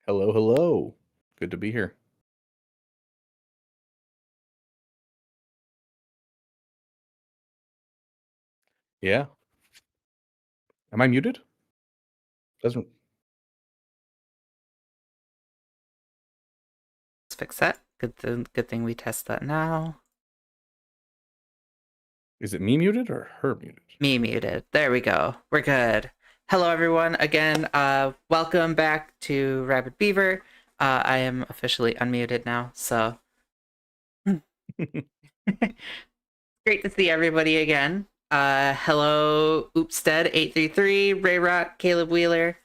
Hello, hello. Good to be here. Yeah. Am I muted? Doesn't Let's fix that. Good thing we test that now. Is it me muted or her muted? Me muted. There we go. We're good. Hello everyone. Again, welcome back to Rabbit Beaver. I am officially unmuted now, so great to see everybody again. Hello, Oopstead833, Ray Rock, Caleb Wheeler.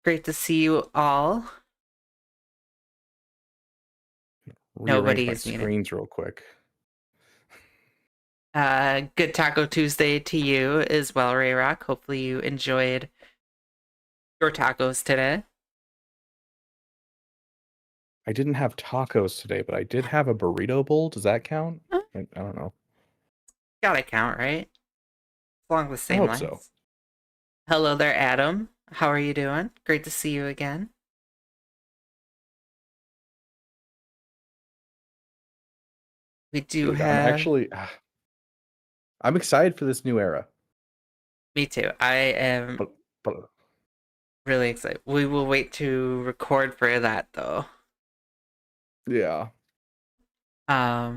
Great to see you all. Rearrange Nobody my is muted. screens real quick. Good Taco Tuesday to you as well, Ray Rock. Hopefully you enjoyed your tacos today. I didn't have tacos today, but I did have a burrito bowl. Does that count? I don't know. Gotta count, right? Along the I same hope so. lines. Hello there, Adam. How are you doing? Great to see you again. We do Dude, I'm have... actually I'm excited for this new era. Me too. I am But really excited. We will wait to record for that, though. yeah. All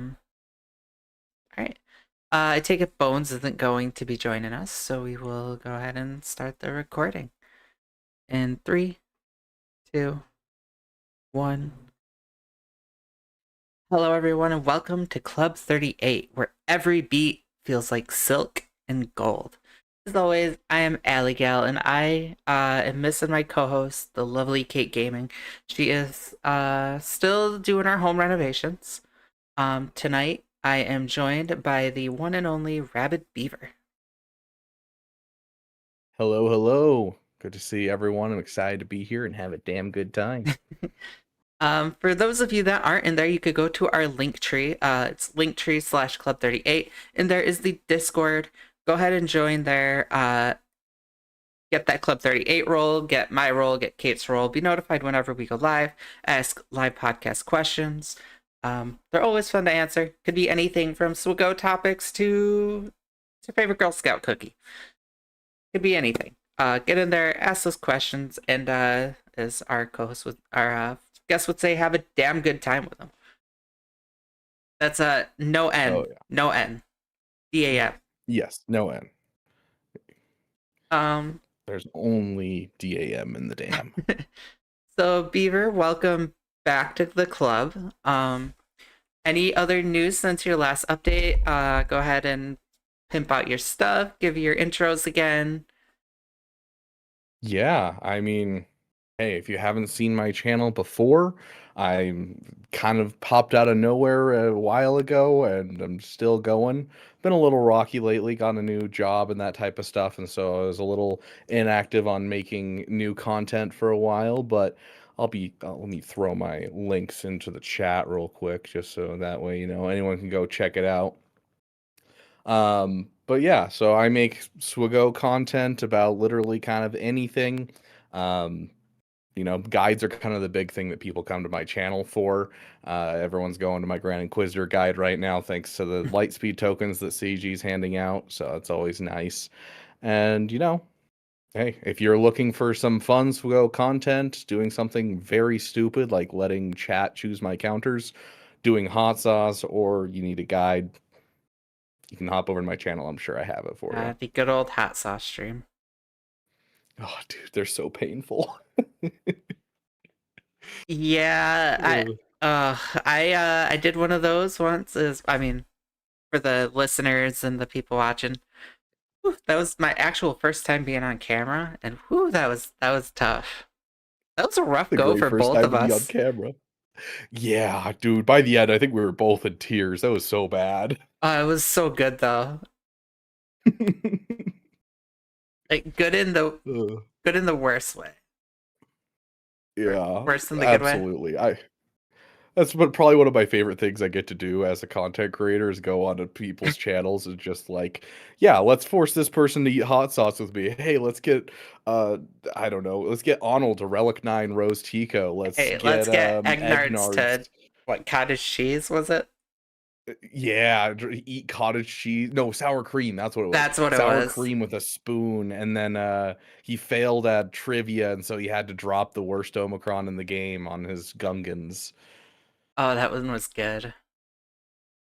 right. I take it Bones isn't going to be joining us, so we will go ahead and start the recording. In 3, 2, 1. Hello, everyone, and welcome to Club 38, where every beat feels like silk and gold. As always, I am Alligal, and I am missing my co-host, the lovely Kate Gaming. She is still doing our home renovations. Tonight, I am joined by the one and only Rabbit Beaver. Hello, hello. Good to see everyone. I'm excited to be here and have a damn good time. For those of you that aren't in there, you could go to our Linktree. It's Linktree/Club38, and there is the Discord. Go ahead and join there. Get that Club 38 role, get my role, get Kate's role. Be notified whenever we go live. Ask live podcast questions. They're always fun to answer. Could be anything from Swago topics to your favorite Girl Scout cookie. Could be anything. Get in there, ask those questions, and as our co-host with our guest would say, have a damn good time with them. That's no N, Oh yeah. no N, DAM. Yes, no N. Um, There's only DAM in the dam. So Beaver, welcome back to the club. Any other news since your last update? Go ahead and pimp out your stuff. Give your intros again. Yeah, I mean, hey, if you haven't seen my channel before, I kind of popped out of nowhere a while ago and I'm still going. Been a little rocky lately, got a new job and that type of stuff, and so I was a little inactive on making new content for a while, but let me throw my links into the chat real quick just so that way, anyone can go check it out. But yeah, so I make Swago content about literally kind of anything. Um, guides are kind of the big thing that people come to my channel for. Everyone's going to my Grand Inquisitor guide right now, thanks to the Lightspeed tokens that CG's handing out. So it's always nice. And hey, if you're looking for some fun Swago content, doing something very stupid like letting chat choose my counters, doing hot sauce, or you need a guide, you can hop over to my channel. I'm sure I have it for you. The good old hot sauce stream. Oh, dude, they're so painful. Yeah, I did one of those once. For the listeners and the people watching, that was my actual first time being on camera, and that was tough. That was a rough The go great for first both time of to be on us. camera. Yeah, dude. By the end, I think we were both in tears. That was so bad. It was so good though. Like good in the worst way. Yeah, Worse than the good way. absolutely. That's probably one of my favorite things I get to do as a content creator is go onto people's channels and just like, yeah, let's force this person to eat hot sauce with me. Hey, let's get uh I don't know, let's get Arnold to Relic 9 Rose Tico. Let's Hey, let's get get Egnards Egnards. to what, cottage cheese was it? Yeah, eat cottage cheese. No, sour cream. That's what it was. That's what it Sour was. cream with a spoon. And then he failed at trivia, and so he had to drop the worst Omicron in the game on his Gungans. Oh, that one was good.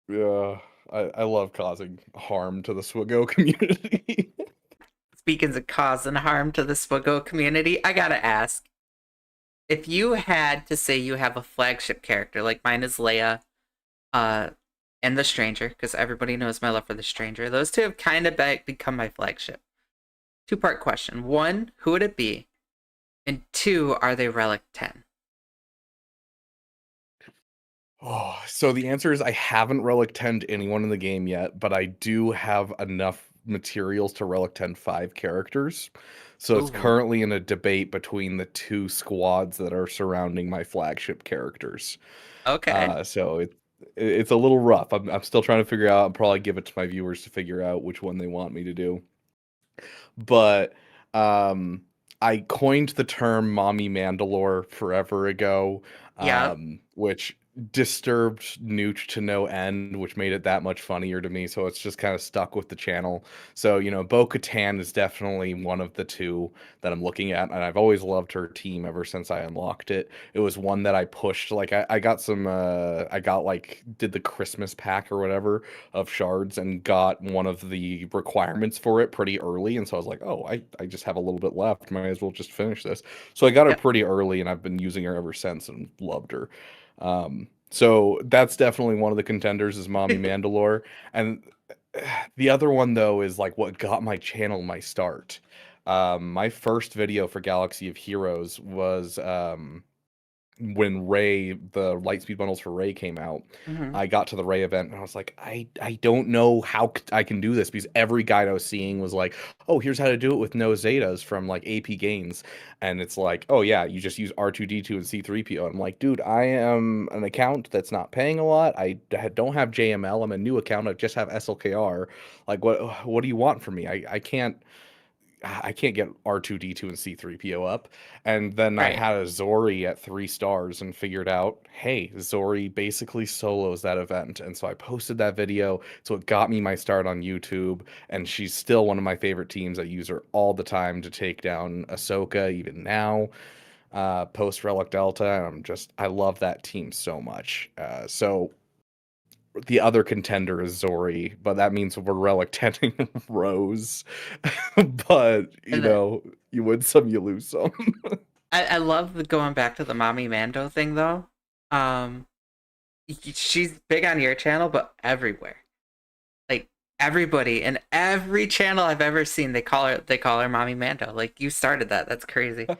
Yeah, I love causing harm to the Swigo community. Speaking of causing harm to the Swiggo community, I gotta ask, if you had to say you have a flagship character, like mine is Leia, uh, and the Stranger, because everybody knows my love for the Stranger, those two have kind of become my flagship. Two-part question. One, who would it be? And two, are they Relic 10? Oh, so the answer is I haven't Relic 10'd anyone in the game yet, but I do have enough materials to Relic 10 5 characters. So it's Ooh, currently in a debate between the two squads that are surrounding my flagship characters. okay. So it's a little rough. I'm still trying to figure out. I'll probably give it to my viewers to figure out which one they want me to do. But um, I coined the term "mommy Mandalore" forever ago, Yep. which disturbed Nooch to no end, which made it that much funnier to me. So it's just kind of stuck with the channel. So Bo-Katan is definitely one of the two that I'm looking at, and I've always loved her team ever since I unlocked it. It was one that I pushed. Like I got some, I got like did the Christmas pack or whatever of shards and got one of the requirements for it pretty early. And so I was like, oh, I just have a little bit left. Might as well just finish this. So I got her Yep. pretty early and I've been using her ever since and loved her. So that's definitely one of the contenders is Mommy Mandalore. And the other one though is like what got my channel my start. My first video for Galaxy of Heroes was when Ray, the Lightspeed bundles for Ray came out. Hmm. I got to the Ray event and I was like, I don't know how I can do this because every guide I was seeing was like, oh, here's how to do it with no Zetas from like AP Gains. And it's like, oh yeah, you just use R2D2 and C3PO. I'm like, dude, I am an account that's not paying a lot. I don't have JML. I'm a new account. I just have SLKR. Like, what do you want from me? I can't get R2D2 and C3PO up. And then I Right. had a Zori at 3 stars and figured out, hey, Zori basically solos that event. And so I posted that video. So it got me my start on YouTube. And she's still one of my favorite teams. I use her all the time to take down Ahsoka, even now, post Relic Delta. And I love that team so much. So the other contender is Zori, but that means we're relic tending Rose. But And then you win some, you lose some. I love the going back to the Mommy Mando thing though. Um, she's big on your channel, but everywhere. Like everybody in every channel I've ever seen, they call her Mommy Mando. Like you started that. That's crazy.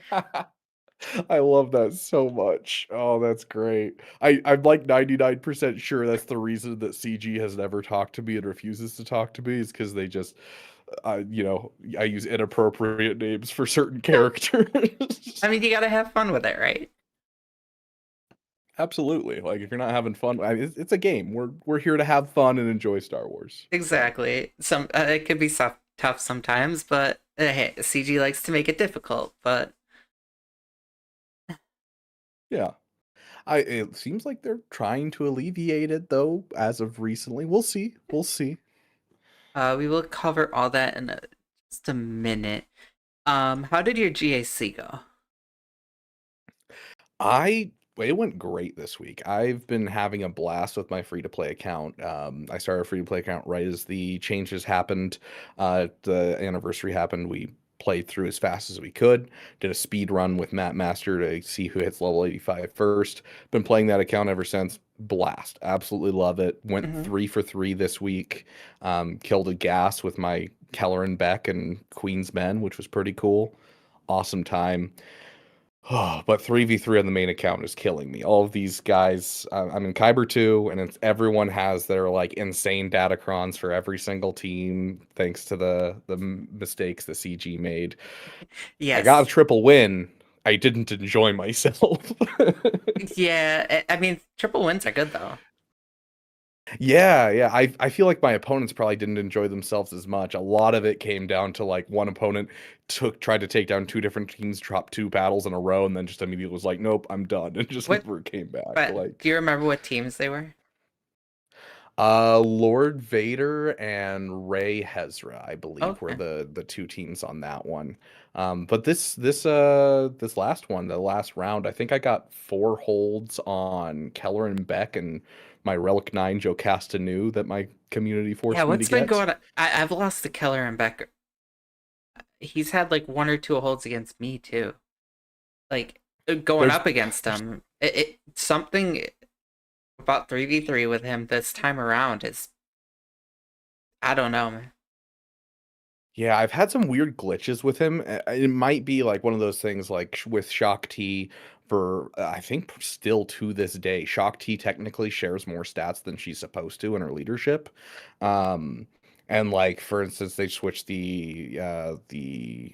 I love that so much. Oh, that's great. I'm like 99% sure that's the reason that CG has never talked to me and refuses to talk to me is because they just, I use inappropriate names for certain characters. I mean, you gotta have fun with it, right? Absolutely. Like if you're not having fun, it's a game. We're here to have fun and enjoy Star Wars. Exactly. It could be tough sometimes, but hey, CG likes to make it difficult. But Yeah. It seems like they're trying to alleviate it though, as of recently. We'll see. We'll see. we will cover all that in just a minute. How did your GAC go? It went great this week. I've been having a blast with my free to play account. I started a free to play account right as the changes happened. The anniversary happened. We played through as fast as we could. Did a speed run with Matt Master to see who hits level 85 first. Been playing that account ever since. Blast. Absolutely love it. Went Hmm. 3 for 3 this week. Killed a gas with my Keller and Beck and Queen's Men, which was pretty cool. Awesome time. Oh, but 3v3 on the main account is killing me. All of these guys, I'm in Kyber 2, and everyone has their like insane datacrons for every single team, thanks to the mistakes the CG made. I got a Yes. triple win. I didn't enjoy myself. Yeah, I mean, triple wins are good though. Yeah, yeah. I feel like my opponents probably didn't enjoy themselves as much. A lot of it came down to like one opponent tried to take down two different teams, dropped two battles in a row, and then just immediately was like, "Nope, I'm done," and just What? never came back. But Like, do you remember what teams they were? Lord Vader and Rey Hezra, I believe, were Okay. the two teams on that one. But this last one, the last round, I think I got four holds on Keller and Beck and my Relic 9 Jocasta Nu that my community Yeah, forced me to what's been get. going on? I've lost to Keller and Becker. He's had like one or two holds against me too. Like going There's up against him, it something about 3v3 with him this time around is I don't know, man. Yeah, I've had some weird glitches with him. It might be like one of those things like with Shock T for I think still to this day, Shock T technically shares more stats than she's supposed to in her leadership. Um and like for instance, they switched the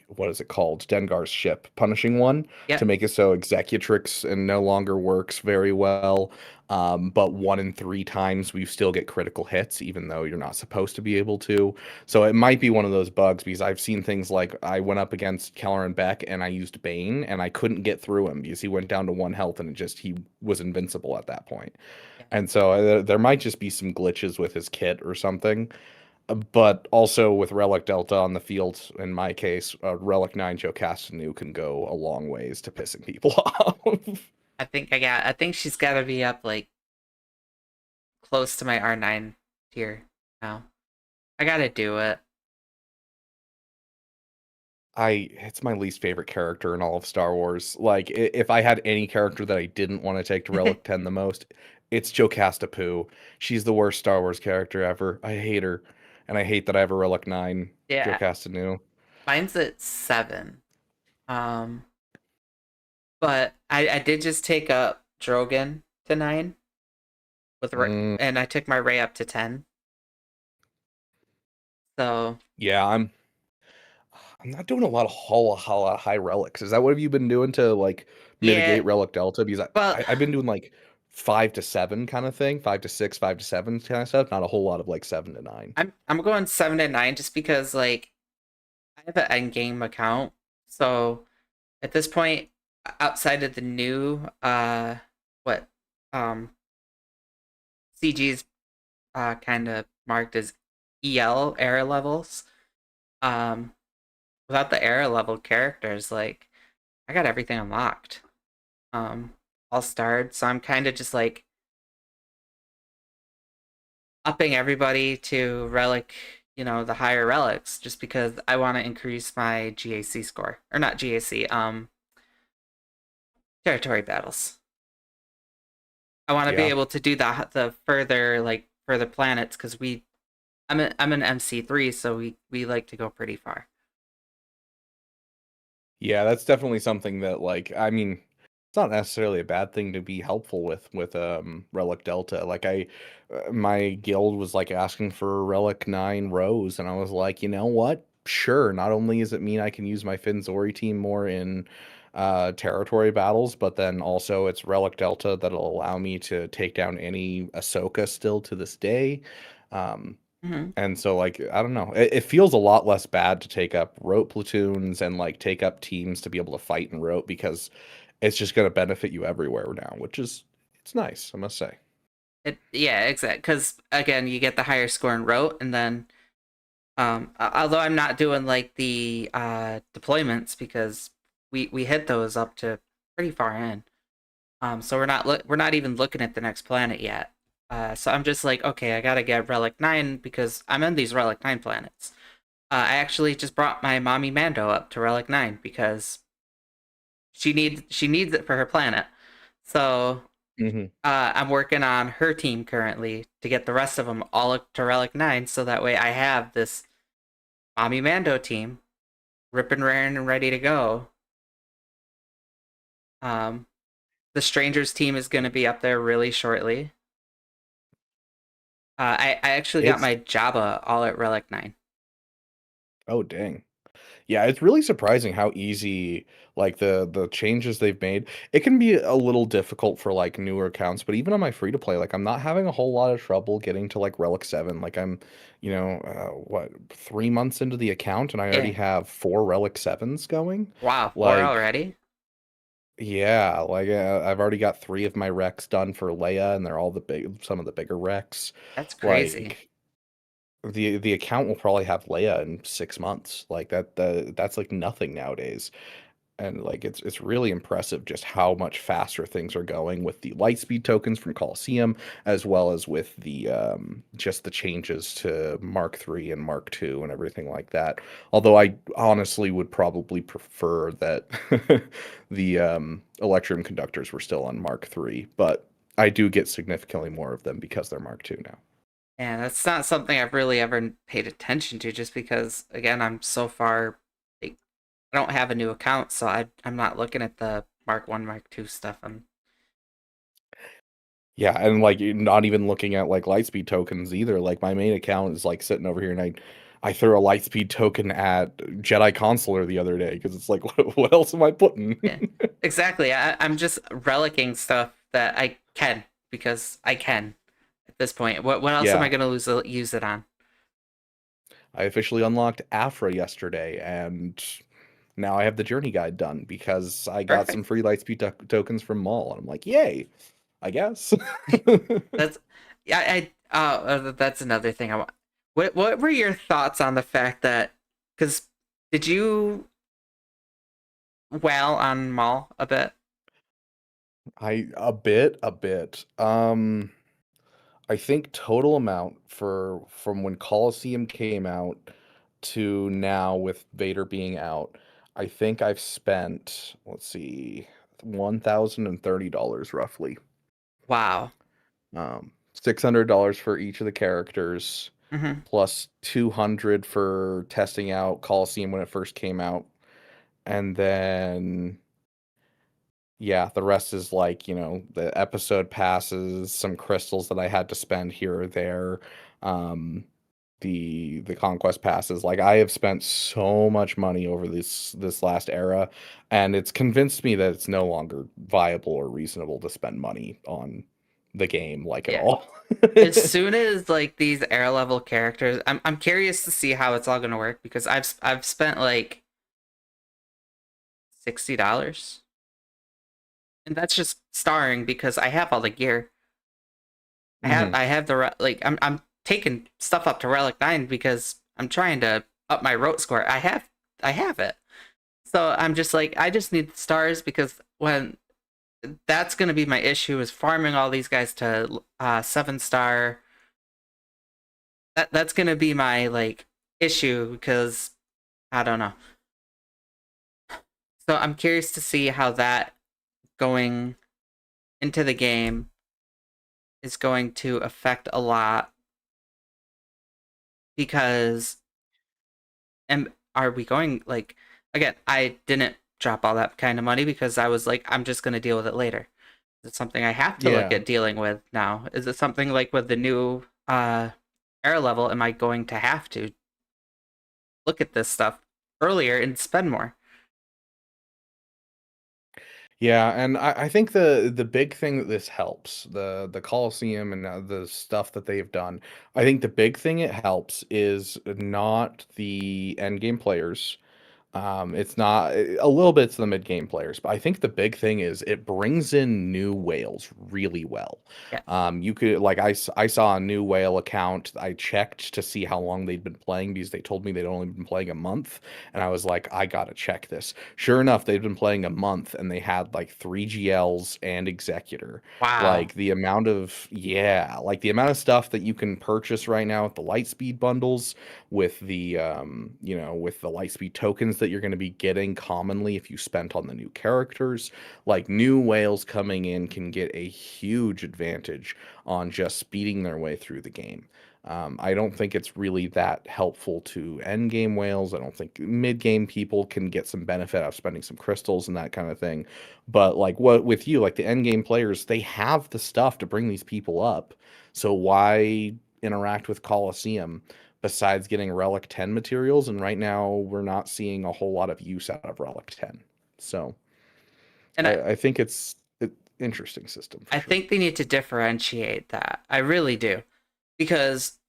what is it called? Dengar's ship, punishing one, to Yep. make it so Executrix and no longer works very well. But one in three times we still get critical hits, even though you're not supposed to be able to. So it might be one of those bugs because I've seen things like I went up against Keller and Beck and I used Bane and I couldn't get through him because he went down to one health and he was invincible at that point. Yeah. And so there might just be some glitches with his kit or something. But also with Relic Delta on the field, in my case, Relic 9 Jocasta Nu can go a long ways to pissing people off. I think she's got to be up like close to my R9 tier now. I got to do it. It's my least favorite character in all of Star Wars. Like, if I had any character that I didn't want to take to Relic 10 the most, it's Jocasta Poo. She's the worst Star Wars character ever. I hate her. And I hate that I have a Relic 9 Yeah, Jocasta Nu. mine's at 7. Um but I did just take up Drogon to 9 with Mm, and I took my Ray up to 10. So, yeah, I'm not doing a lot of high relics. Is that what have you been doing to like yeah, mitigate Relic Delta? Because well, I've been doing like 5 to 7 kind of thing, 5 to 6, 5 to 7 kind of stuff. Not a whole lot of like 7 to 9. I'm going 7 to 9 just because like I have an end game account. So, at this point outside of the new what um CG's kind of marked as EL era levels. Um, without the era level characters, like I got everything unlocked. Um, all starred, so I'm kind of just like upping everybody to relic, the higher relics, just because I want to increase my GAC score, or not GAC, territory battles. I want to be Yeah. able to do the further planets because I'm an MC3, so we like to go pretty far. Yeah, that's definitely something that like I mean, it's not necessarily a bad thing to be helpful with Relic Delta. Like my guild was like asking for Relic 9 Rose and I was like, "You know what? Sure, not only does it mean I can use my Finzori team more in territory battles, but then also it's Relic Delta that'll allow me to take down any Ahsoka still to this day." Um Hmm. and so, like, I don't know. It feels a lot less bad to take up rote platoons and like take up teams to be able to fight in rote because it's just going to benefit you everywhere now, which is it's nice, I must say. Yeah, exactly. Because again, you get the higher score in rote, and then although I'm not doing like the deployments because we hit those up to pretty far in. So we're not even looking at the next planet yet. So I'm just like, okay, I gotta get Relic 9 because I'm in these Relic 9 planets. I actually just brought my mommy Mando up to Relic 9 because she needs it for her planet. So Hmm. I'm working on her team currently to get the rest of them all up to Relic 9 so that way I have this mommy Mando team ripping, raring, and ready to go. Um, the Strangers team is going to be up there really shortly. I actually got It's my Jabba all at Relic 9. oh dang. Yeah, it's really surprising how easy like the changes they've made. It can be a little difficult for like newer accounts, but even on my free to play, like I'm not having a whole lot of trouble getting to like Relic 7. Like I'm, what, 3 months into the account and I already Yeah. have 4 Relic 7s going. Wow, four Like, already? yeah, like I've already got 3 of my Recs done for Leia, and they're all some of the bigger Recs. That's crazy. Like the account will probably have Leia in 6 months. Like that's like nothing nowadays. And like it's really impressive just how much faster things are going with the Lightspeed tokens from Coliseum, as well as with the just the changes to Mark III and Mark II and everything like that. Although I honestly would probably prefer that the Electrum conductors were still on Mark III, but I do get significantly more of them because they're Mark II now. Yeah, that's not something I've really ever paid attention to just because again, I'm so far like I don't have a new account, so I'm not looking at the Mark 1, Mark 2 stuff. Yeah, and like you're not even looking at like Lightspeed tokens either. Like my main account is like sitting over here, and I threw a Lightspeed token at Jedi Consular the other day because it's like, what else am I putting? Yeah. Exactly. I'm just relicking stuff that I can because I can at this point. What else am I Yeah, gonna use it on? I officially unlocked Afra yesterday, and now I have the journey guide done because I got some Perfect. free Lightspeed tokens from Mall, and I'm like, yay, I guess. That's yeah. That's another thing I want. What were your thoughts on the fact that because did you on Mall a bit? A bit. I think total amount for from when Colosseum came out to now with Vader being out, I think I've spent, let's see, $1,030 roughly. Wow. $600 for each of the characters, Hmm. plus 200 for testing out Colosseum when it first came out. And then yeah, the rest is like, the episode passes, some crystals that I had to spend here or there. Um, the conquest passes. Like I have spent so much money over this last era, and it's convinced me that it's no longer viable or reasonable to spend money on the game like at Yeah. all. As soon as like these air level characters, I'm curious to see how it's all gonna work because I've spent like $60, and that's just starring because I have all the gear. Hmm. I have like I'm taking stuff up to Relic 9 because I'm trying to up my rote score. I have it. So I'm just like I just need the stars because when that's gonna be my issue is farming all these guys to 7 star. That's gonna be my like issue because I don't know. So I'm curious to see how that going into the game is going to affect a lot because and are we going like again, I didn't drop all that kind of money because I was like I'm just going to deal with it later. Is it something I have to look Yeah. at dealing with now? Is it something like with the new air level am I going to have to look at this stuff earlier and spend more? Yeah, and I think the big thing that this helps, the Colosseum and the stuff that they've done, I think the big thing it helps is not the end game players. It's not a little bit to the mid game players, but I think the big thing is it brings in new whales really well. Yeah. You could like I saw a new whale account. I checked to see how long they'd been playing because they told me they'd only been playing a month, and I was like, I gotta check this. Sure enough, they'd been playing a month and they had like 3 GLs and Executor. Wow. Like the amount of yeah, like the amount of stuff that you can purchase right now with the Lightspeed bundles with the with the Lightspeed tokens that you're going to be getting commonly if you spent on the new characters, like new whales coming in can get a huge advantage on just speeding their way through the game. I don't think it's really that helpful to end game whales. I don't think mid game people can get some benefit out of spending some crystals and that kind of thing. But like what with you, like the end game players, they have the stuff to bring these people up. So why interact with Colosseum? besides getting Relic 10 materials, and right now we're not seeing a whole lot of use out of Relic 10. So And I think it's an interesting system for I sure. think they need to differentiate that. I really do. Because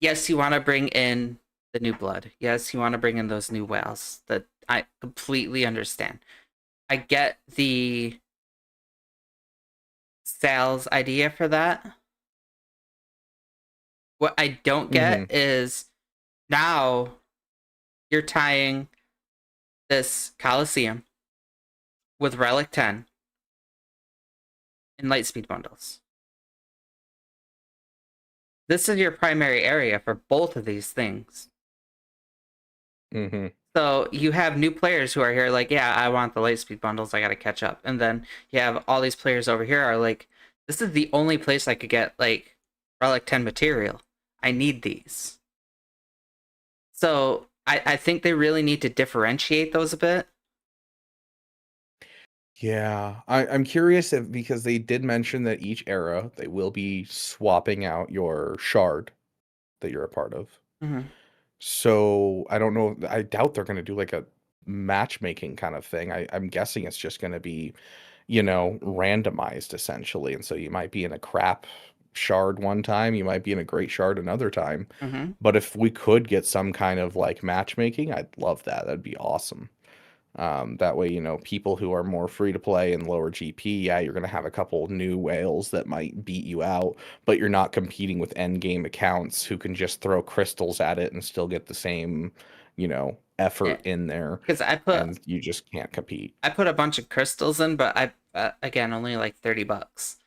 yes, you want to bring in the new blood. Yes, you want to bring in those new whales. That I completely understand. I get the sales idea for that. What I don't get Hmm. is now you're tying this Coliseum with Relic 10 in Lightspeed bundles. This is your primary area for both of these things. Hmm. So you have new players who are here like, yeah, I want the Lightspeed bundles. I got to catch up. And then you have all these players over here are like, this is the only place I could get like Relic 10 material. I need these. So I think they really need to differentiate those a bit. Yeah, I'm curious if, because they did mention that each era they will be swapping out your shard that you're a part of. Mm-hmm. So I don't know. I doubt they're going to do like a matchmaking kind of thing. I'm guessing it's just going to be, randomized essentially. And so you might be in a crap shard one time, you might be in a great shard another time. Mm-hmm. But if we could get some kind of like matchmaking, I'd love that. That'd be awesome. That way, people who are more free to play and lower GP, yeah, you're going to have a couple new whales that might beat you out, but you're not competing with end game accounts who can just throw crystals at it and still get the same, Yeah, effort in there, because and you just can't compete. I put a bunch of crystals in, but I again only like $30,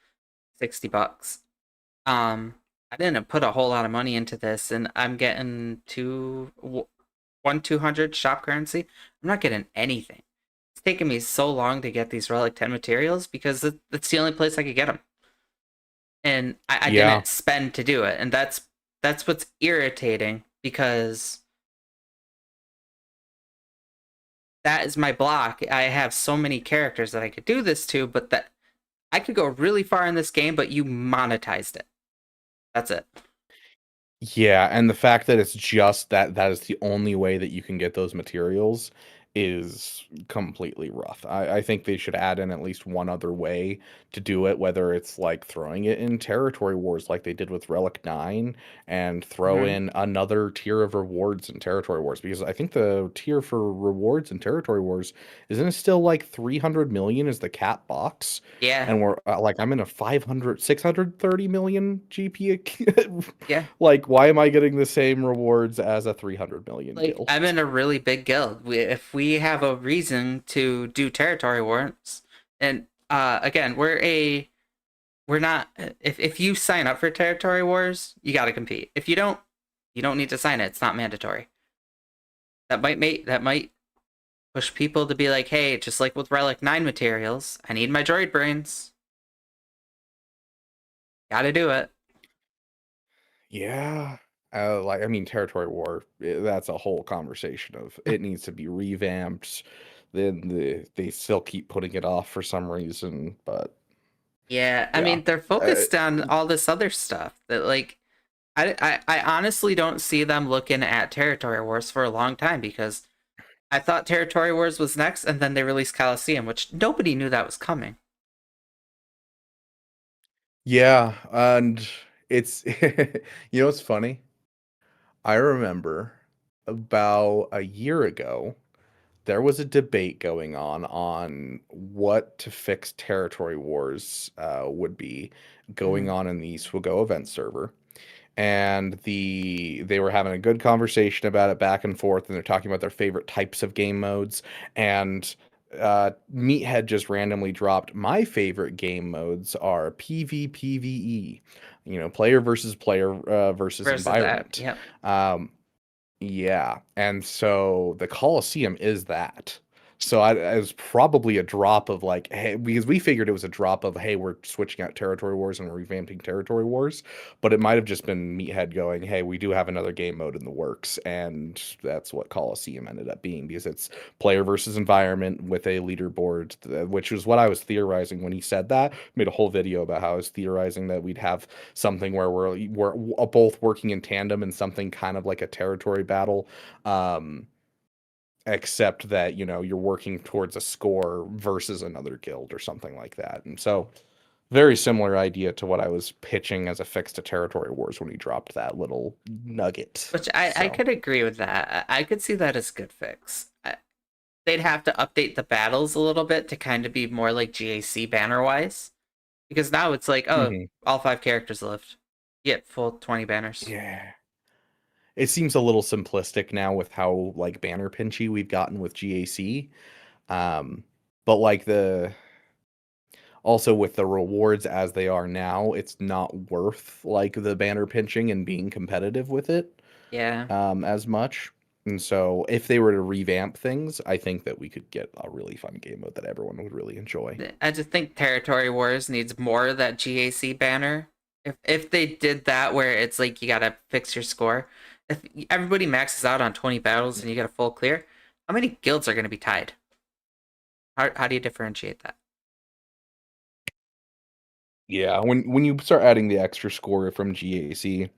$60. I didn't put a whole lot of money into this, and I'm getting 200 shop currency. I'm not getting anything. It's taken me so long to get these Relic 10 materials because it's the only place I could get them, and I Yeah. didn't spend to do it, and that's what's irritating because that is my block. I have so many characters that I could do this to, but that I could go really far in this game, but you monetized it. That's it. Yeah, and the fact that it's just that is the only way that you can get those materials is completely rough. I think they should add in at least one other way to do it, whether it's like throwing it in territory wars like they did with Relic 9, and throw Mm-hmm. in another tier of rewards in territory wars, because I think the tier for rewards in territory wars, isn't it still like 300 million is the cap box? Yeah, And we're like, I'm in a 630 million GP. yeah. Like, why am I getting the same rewards as a 300 million Like guild? I'm in a really big guild. If we have a reason to do territory wars, and again, we're not. If you sign up for territory wars, you got to compete. If you don't need to sign it. It's not mandatory. That might push people to be like, hey, just like with Relic 9 materials, I need my droid brains. Got to do it. Yeah. Like, I mean, territory war, that's a whole conversation of it needs to be revamped. Then they still keep putting it off for some reason, but Yeah, I yeah. mean they're Uh, focused on all this other stuff that like I honestly don't see them looking at territory wars for a long time because I thought territory wars was next and then they released Coliseum, which nobody knew that was coming. yeah, and it's what's funny? I remember about a year ago, there was a debate going on what to fix territory wars would be going Mhm. on in the Swago event server. And they were having a good conversation about it back and forth, and they're talking about their favorite types of game modes. And Meathead just randomly dropped, my favorite game modes are PvPvE, player versus player versus Versus that, environment. yep. Um, yeah, and so the Colosseum is that. So it was probably a drop of like, hey, because we figured it was a drop of, hey, we're switching out Territory Wars and revamping Territory Wars, but it might have just been Meathead going, hey, we do have another game mode in the works, and that's what Coliseum ended up being, because it's player versus environment with a leaderboard, which was what I was theorizing when he said that. Made a whole video about how I was theorizing that we'd have something where we're both working in tandem in something kind of like a territory battle. Except that, you know, you're working towards a score versus another guild or something like that. And so very similar idea to what I was pitching as a fix to Territory Wars when he dropped that little nugget. Which I So could agree with that. I could see that as good fix. They'd have to update the battles a little bit to kind of be more like GAC banner wise. Because now it's like, oh, mhm. all 5 characters lived. You get full 20 banners. Yeah. It seems a little simplistic now with how like banner pinchy we've gotten with GAC. But like the also with the rewards as they are now, it's not worth like the banner pinching and being competitive with it. Yeah. As much. And so if they were to revamp things, I think that we could get a really fun game mode that everyone would really enjoy. I just think Territory Wars needs more of that GAC banner. If they did that where it's like you gotta fix your score, if everybody maxes out on 20 battles and you get a full clear, how many guilds are gonna be tied? How do you differentiate that? Yeah, when you start adding the extra score from GAC,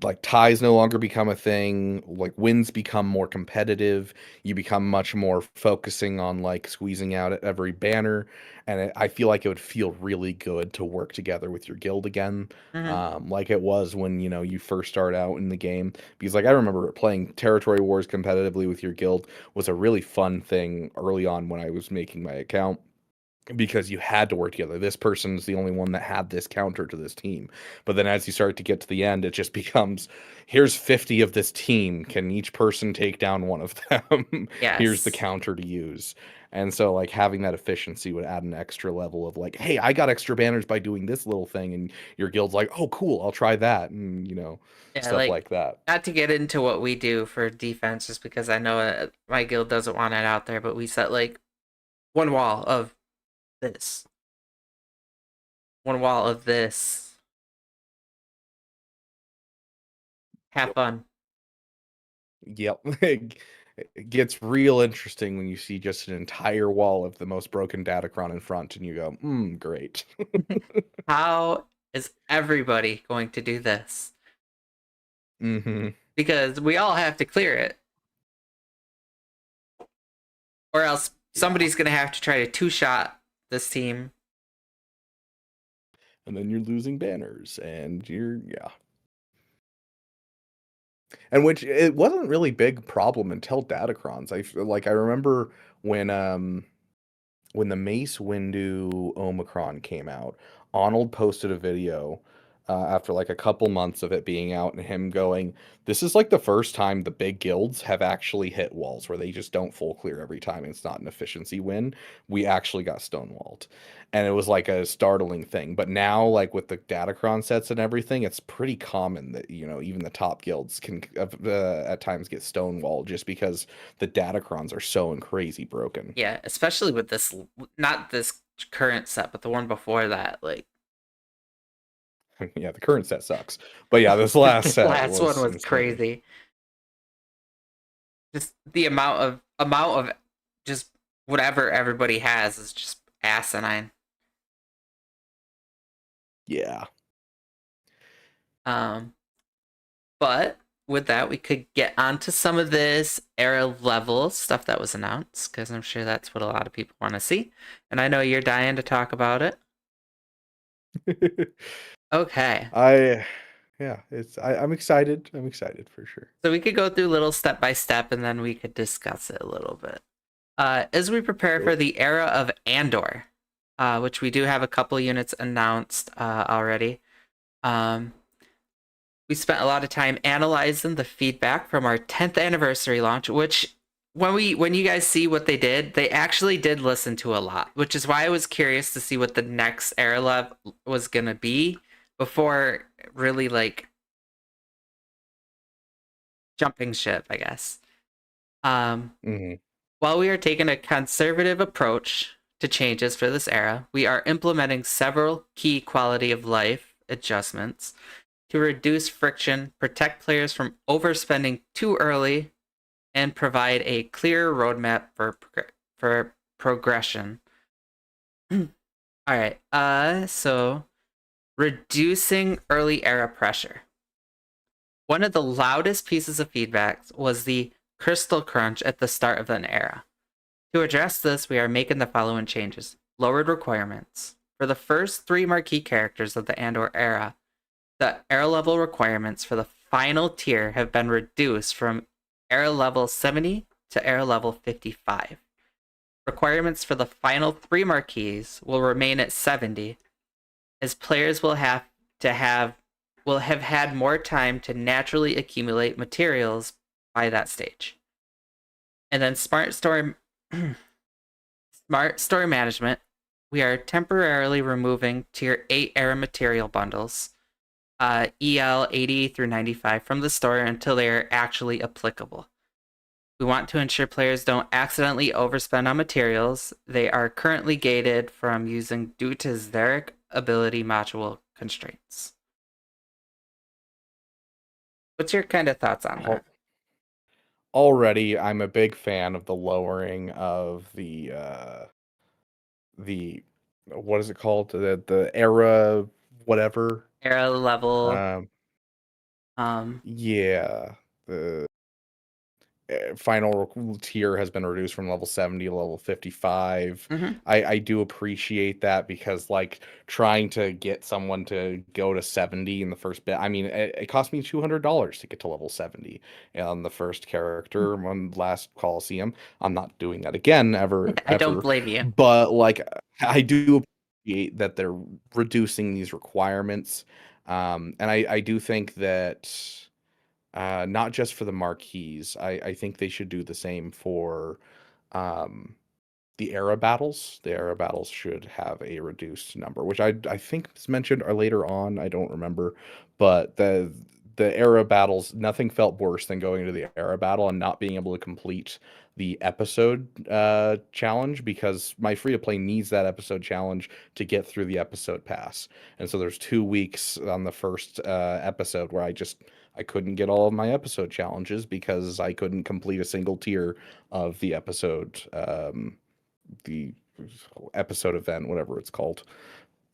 like ties no longer become a thing, like wins become more competitive, you become much more focusing on like squeezing out at every banner, and I feel like it would feel really good to work together with your guild again, Mm-hmm. like it was when, you know, you first start out in the game. Because like I remember playing Territory Wars competitively with your guild was a really fun thing early on when I was making my account, because you had to work together. This person's the only one that had this counter to this team. But then as you start to get to the end, it just becomes, here's 50 of this team. Can each person take down one of them? Here's the Yes. counter to use. And so like having that efficiency would add an extra level of like, hey, I got extra banners by doing this little thing, and your guild's like, oh cool, I'll try that, and you know, Yeah, stuff like like that. not to get into what we do for defense, just because I know my guild doesn't want it out there, but we set like one wall of this, one wall of this. Have Yep. fun. Yep. It gets real interesting when you see just an entire wall of the most broken Datacron in front, and you go, great. How is everybody going to do this? Hmm. Because we all have to clear it, or else Yeah. somebody's going to have to try to two-shot this team. And then you're losing banners, and yeah. And which it wasn't really big problem until Datacrons. I remember when when the Mace Windu Omicron came out, Arnold posted a video after like a couple months of it being out, and him going, "This is like the first time the big guilds have actually hit walls where they just don't full clear every time, and it's not an efficiency win. We actually got stonewalled." And it was like a startling thing. But now, like with the Datacron sets and everything, it's pretty common that, you know, even the top guilds can at times get stonewalled just because the Datacrons are so and crazy broken. Yeah, especially with this, not this current set, but the one before that. Like, Yeah, the current set sucks. But yeah, this last this set last one was was insane. crazy. Just the amount of just whatever everybody has is just asinine. Yeah. Um, but with that, we could get onto some of this era level stuff that was announced, because I'm sure that's what a lot of people want to see. And I know you're dying to talk about it. Okay. I yeah, I'm excited. I'm excited for sure. So we could go through little step by step and then we could discuss it a little bit. As we prepare for Cool. the era of Andor, which we do have a couple units announced already. Um, we spent a lot of time analyzing the feedback from our 10th anniversary launch, which when you guys see what they did, they actually did listen to a lot, which is why I was curious to see what the next era level was gonna be before really like jumping ship, I guess. Um, Hmm. While we are taking a conservative approach to changes for this era, we are implementing several key quality of life adjustments to reduce friction, protect players from overspending too early, and provide a clear roadmap for progression. All right. So reducing early era pressure. One of the loudest pieces of feedback was the crystal crunch at the start of an era. To address this, we are making the following changes. Lowered requirements. For the first 3 marquee characters of the Andor era, the era level requirements for the final tier have been reduced from era level 70 to era level 55. Requirements for the final 3 marquees will remain at 70, as players will have had more time to naturally accumulate materials by that stage. And then smart story management. We are temporarily removing tier 8 era material bundles, EL 80 through 95, from the store until they are actually applicable. We want to ensure players don't accidentally overspend on materials. They are currently gated from using due to Xeric ability module constraints. What's your kind of thoughts on that? Already, I'm a big fan of the lowering of the what is it called? The era whatever. Era level. Um, Um, yeah, the final tier has been reduced from level 70 to level 55. mhm. I do appreciate that because like trying to get someone to go to 70 in the first bit, I mean it cost me $200 to get to level 70 on the first character on last Coliseum. I'm not doing that again I don't ever, blame you. but like I do appreciate that they're reducing these requirements. And I do think that not just for the marquees. I think they should do the same for um, the era battles. The era battles should have a reduced number, which I think is mentioned or later on. I don't remember, but the era battles, nothing felt worse than going to the era battle and not being able to complete the episode challenge because my free to play needs that episode challenge to get through the episode pass. And so there's 2 weeks on the first episode where I couldn't get all of my episode challenges because I couldn't complete a single tier of the episode event, whatever it's called.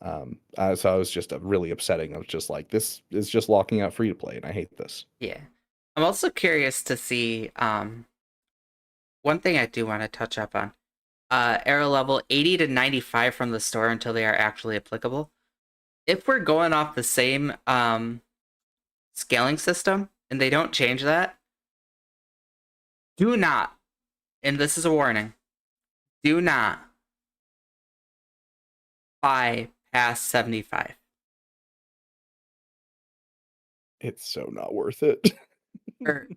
So I was just really upsetting. I was just like, this is just locking out free to play, and I hate this. Yeah. I'm also curious to see one thing I do want to touch up on. Era level 80 to 95 from the store until they are actually applicable. If we're going off the same scaling system and they don't change that, do not, and this is a warning, do not buy past 75. It's so not worth it. Or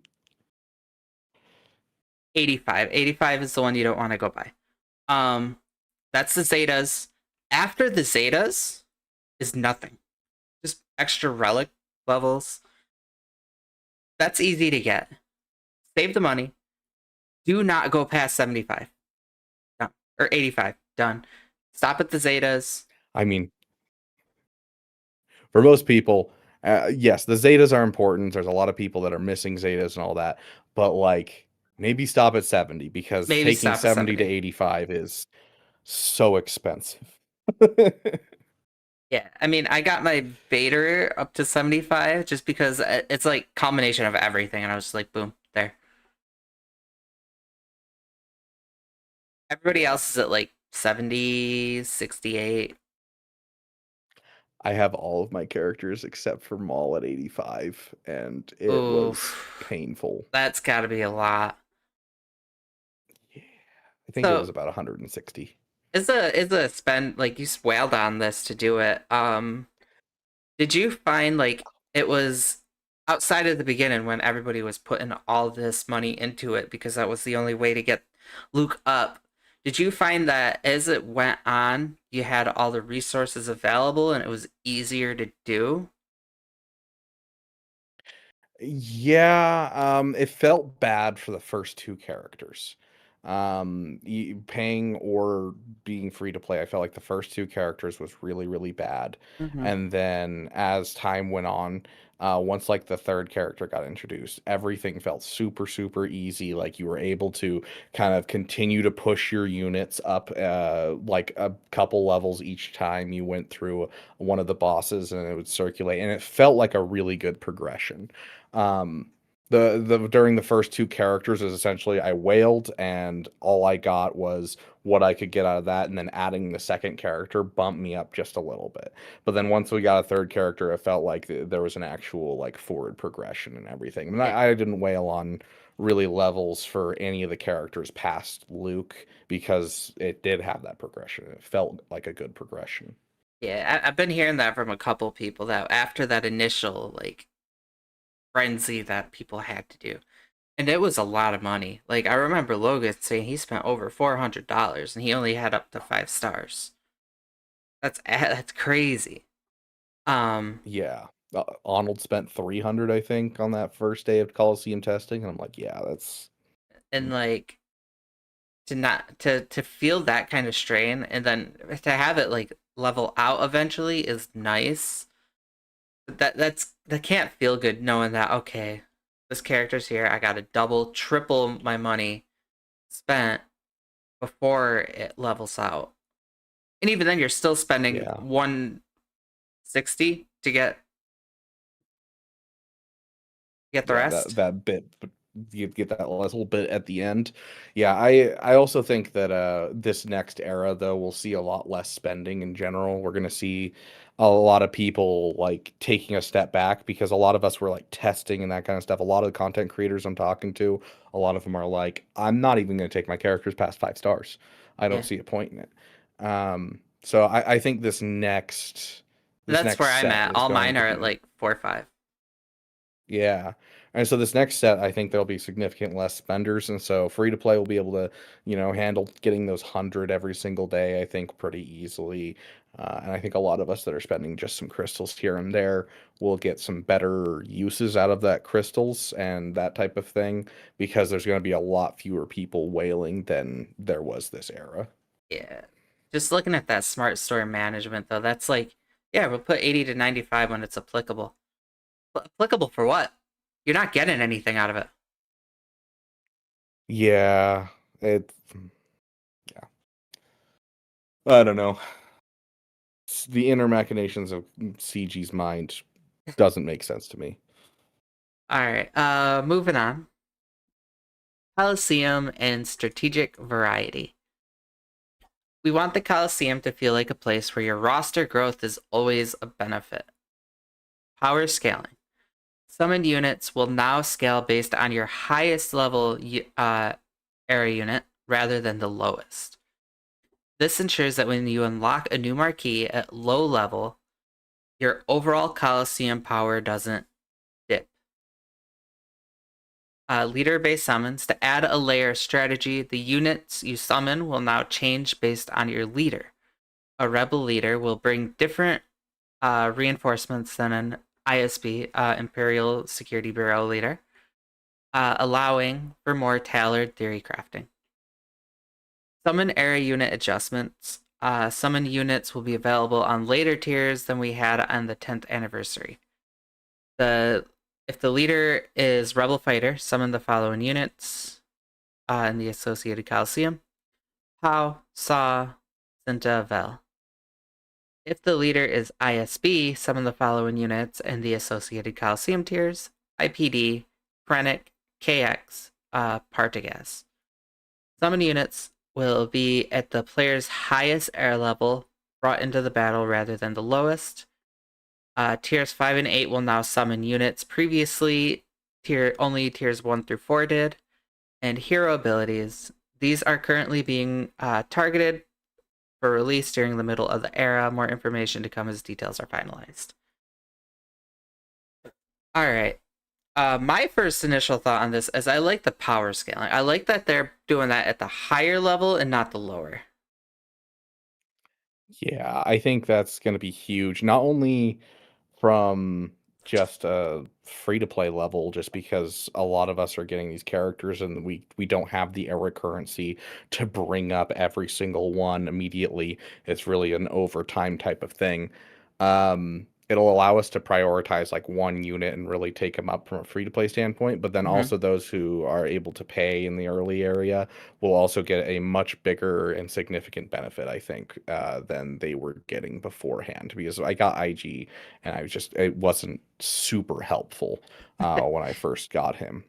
85. 85 is the one you don't want to go by. That's the Zetas. After the Zetas is nothing. Just extra relic levels. That's easy to get. Save the money. Do not go past 75. Done. Or 85. Done. Stop at the Zetas. I mean, for most people, yes, the Zetas are important. There's a lot of people that are missing Zetas and all that, but like maybe stop at 70 because Maybe taking stop at 70 to 70. 85 is so expensive. Yeah, I mean, I got my Vader up to 75 just because it's like combination of everything, and I was just like, boom, there. Everybody else is at like 70, 68. I have all of my characters except for Maul at 85, and it was Oof, painful. that's got to be a lot. Yeah, I think it So was about 160. is a spend like you wailed on this to do it. Did you find like it was outside of the beginning when everybody was putting all this money into it because that was the only way to get Luke up? Did you find that as it went on, you had all the resources available and it was easier to do? Yeah, it felt bad for the first two characters. paying or being free to play. I felt like the first two characters was really, really bad. Hmm. And then as time went on, once like the third character got introduced, everything felt super, super easy. Like you were able to kind of continue to push your units up like a couple levels each time you went through one of the bosses, and it would circulate, and it felt like a really good progression. Um, the during the first two characters is essentially I wailed, and all I got was what I could get out of that, and then adding the second character bumped me up just a little bit. But then once we got a third character, it felt like there was an actual like forward progression and everything. And I didn't wail on really levels for any of the characters past Luke because it did have that progression. It felt like a good progression. Yeah, I've been hearing that from a couple people that after that initial like frenzy that people had to do, and it was a lot of money. Like I remember Logan saying he spent over $400 and he only had up to 5 stars. That's crazy. Um, Yeah. Arnold spent 300, I think, on that first day of Coliseum testing, and I'm like, yeah, that's and like to not to feel that kind of strain and then to have it like level out eventually is nice. That can't feel good knowing that okay, this character's here. I got to double, triple my money spent before it levels out. And even then you're still spending yeah. 160 to get the Yeah, rest. that bit, but you get that little bit at the end. Yeah, I also think that this next era though we'll see a lot less spending in general. We're gonna see a lot of people like taking a step back because a lot of us were like testing and that kind of stuff. A lot of the content creators I'm talking to, a lot of them are like, I'm not even gonna take my characters past 5 stars. I don't Yeah. see a point in it. So I think this That's where next I'm set at. is All going mine to are at be like 4 or 5. yeah. And so this next set, I think there'll be significant less spenders, and so free to play will be able to, handle getting those 100 every single day, I think, pretty easily. And I think a lot of us that are spending just some crystals here and there will get some better uses out of that crystals and that type of thing because there's going to be a lot fewer people whaling than there was this era. Yeah. Just looking at that smart store management though, that's like, yeah, we'll put 80 to 95 when it's applicable. Applicable for what? You're not getting anything out of it. Yeah, yeah. I don't know. The inner machinations of CG's mind doesn't make sense to me. All right. Moving on. Coliseum and strategic variety. We want the Coliseum to feel like a place where your roster growth is always a benefit. Power scaling. Summoned units will now scale based on your highest level area unit rather than the lowest. This ensures that when you unlock a new marquee at low level, your overall Coliseum power doesn't dip. Leader based summons. To add a layer strategy, the units you summon will now change based on your leader. A rebel leader will bring different reinforcements than an ISB, Imperial Security Bureau leader, allowing for more tailored theory crafting. Summon area unit adjustments. Summon units will be available on later tiers than we had on the 10th anniversary. If the leader is Rebel Fighter, summon the following units in the associated Coliseum: Pow, Saw, Cinta, Vel. If the leader is ISB, summon the following units in the associated Coliseum tiers: IPD, Krennic, KX, Partagaz. Summon units will be at the player's highest air level brought into the battle rather than the lowest. Tiers 5 and 8 will now summon units. Previously, only tiers 1 through 4 did. And hero abilities. These are currently being targeted for release during the middle of the era. More information to come as details are finalized. All right. My first initial thought on this is I like the power scaling. I like that they're doing that at the higher level and not the lower. Yeah, I think that's going to be huge. Not only from just a free to play level, just because a lot of us are getting these characters and we don't have the era currency to bring up every single one immediately. It's really an overtime type of thing. It'll allow us to prioritize like one unit and really take them up from a free to play standpoint, but then Hmm. also those who are able to pay in the early area will also get a much bigger and significant benefit, I think, than they were getting beforehand. Because I got IG and it wasn't super helpful when I first got him.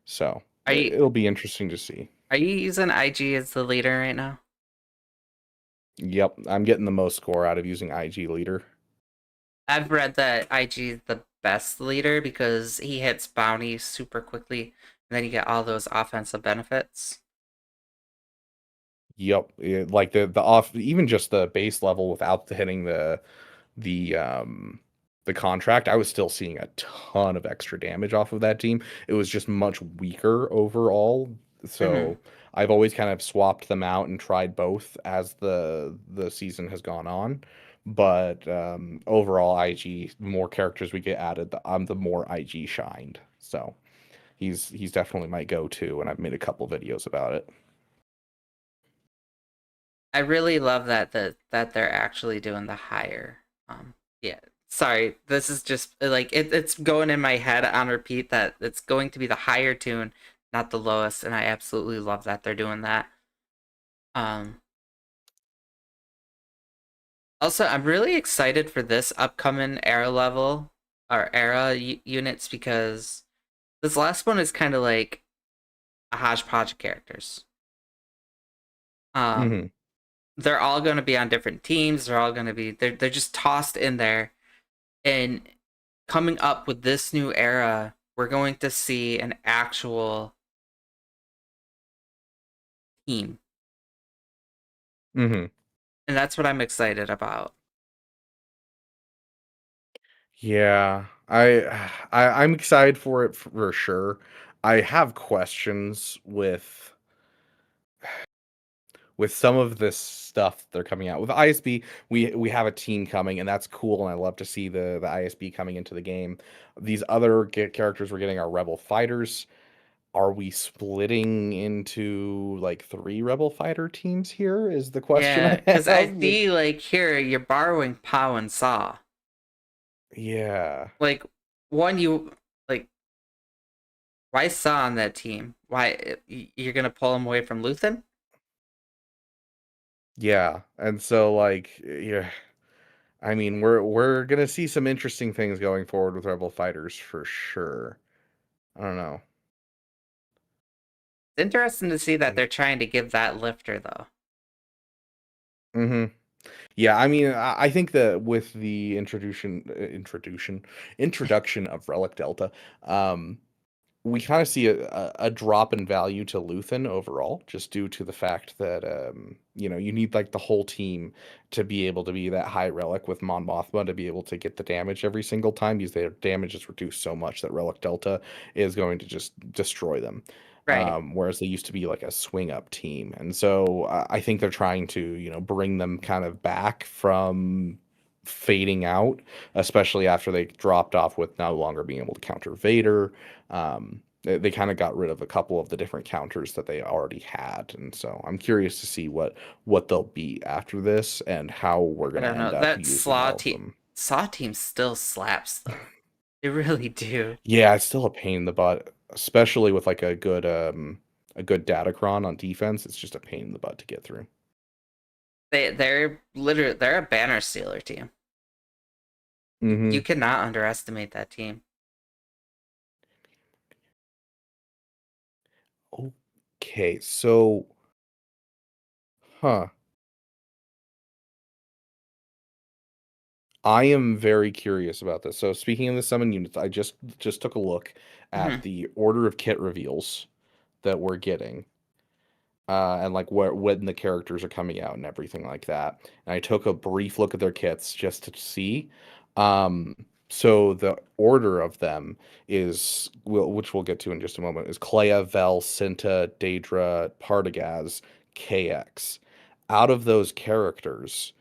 So Are you it'll be interesting to see. are you using IG as the leader right now? Yep, I'm getting the most score out of using IG leader. I've read that IG is the best leader because he hits bounties super quickly, and then you get all those offensive benefits. Yep, like the off even just the base level without hitting the the contract, I was still seeing a ton of extra damage off of that team. It was just much weaker overall. Hmm. So I've always kind of swapped them out and tried both as the season has gone on. But overall, IG, more characters we get added, the more IG shined. So he's definitely my go-to, and I've made a couple videos about it. I really love that they're actually doing the higher. Yeah. Sorry, this is just like it's going in my head on repeat that it's going to be the higher tune, not the lowest, and I absolutely love that they're doing that. Um, Also, I'm really excited for this upcoming era level or units because this last one is kind of like a hodgepodge of characters. Um, Hmm. they're all going to be on different teams. They're all going to be they're just tossed in there. And coming up with this new era, we're going to see an actual team, Hmm. and that's what I'm excited about. Yeah, I'm excited for it for sure. I have questions with some of this stuff they're coming out with ISB. We have a team coming, and that's cool, and I love to see the ISB coming into the game. These other characters we're getting are Rebel fighters. Are we splitting into like three Rebel fighter teams here? Is the question Yeah, I because I have. see like here you're borrowing Pow and Saw. Yeah. Like one you like why Saw on that team? Why you're gonna pull him away from Luthen? Yeah. And so like yeah, I mean, we're gonna see some interesting things going forward with Rebel Fighters for sure. I don't know. It's interesting to see that they're trying to give that lifter though. Mm-hmm. Yeah, I mean, I think that with the introduction of Relic Delta, um, we kind of see a drop in value to Luthen overall, just due to the fact that you need like the whole team to be able to be that high relic with Mon Mothma to be able to get the damage every single time, because their damage is reduced so much that Relic Delta is going to just destroy them. Right. Whereas they used to be like a swing up team, and so I think they're trying to bring them kind of back from fading out, especially after they dropped off with no longer being able to counter Vader. They kind of got rid of a couple of the different counters that they already had, and so I'm curious to see what they'll be after this and how we're I gonna don't know. end up That using all of them. Saw team still slaps though. They really do. Yeah, it's still a pain in the butt, especially with like a good Datacron on defense. It's just a pain in the butt to get through. They're a banner stealer team. You Hmm. cannot underestimate that team. Okay, so, huh. I am very curious about this. So speaking of the summon units, I just took a look at Hmm. the order of kit reveals that we're getting, and like where when the characters are coming out and everything like that. And I took a brief look at their kits just to see. Um, so the order of them is, which we'll get to in just a moment, is Clea, Vel, Cinta, Daedra, Partagaz, KX. Out of those characters,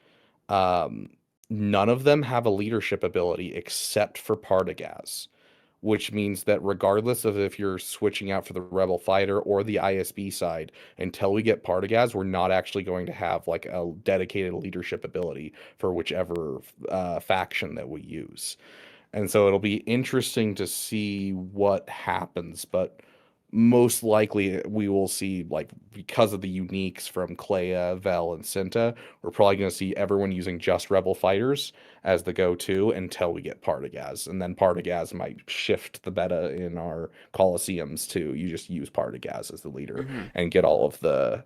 um, none of them have a leadership ability except for Partagaz, which means that regardless of if you're switching out for the Rebel Fighter or the ISB side, until we get Partagaz, we're not actually going to have like a dedicated leadership ability for whichever faction that we use. And so it'll be interesting to see what happens, but most likely we will see, like, because of the uniques from Clea, Vel, and Cinta, we're probably going to see everyone using just Rebel Fighters as the go-to until we get Partagaz. And then Partagaz might shift the meta in our Colosseums too. You just use Partagaz as the leader Hmm. and get all of the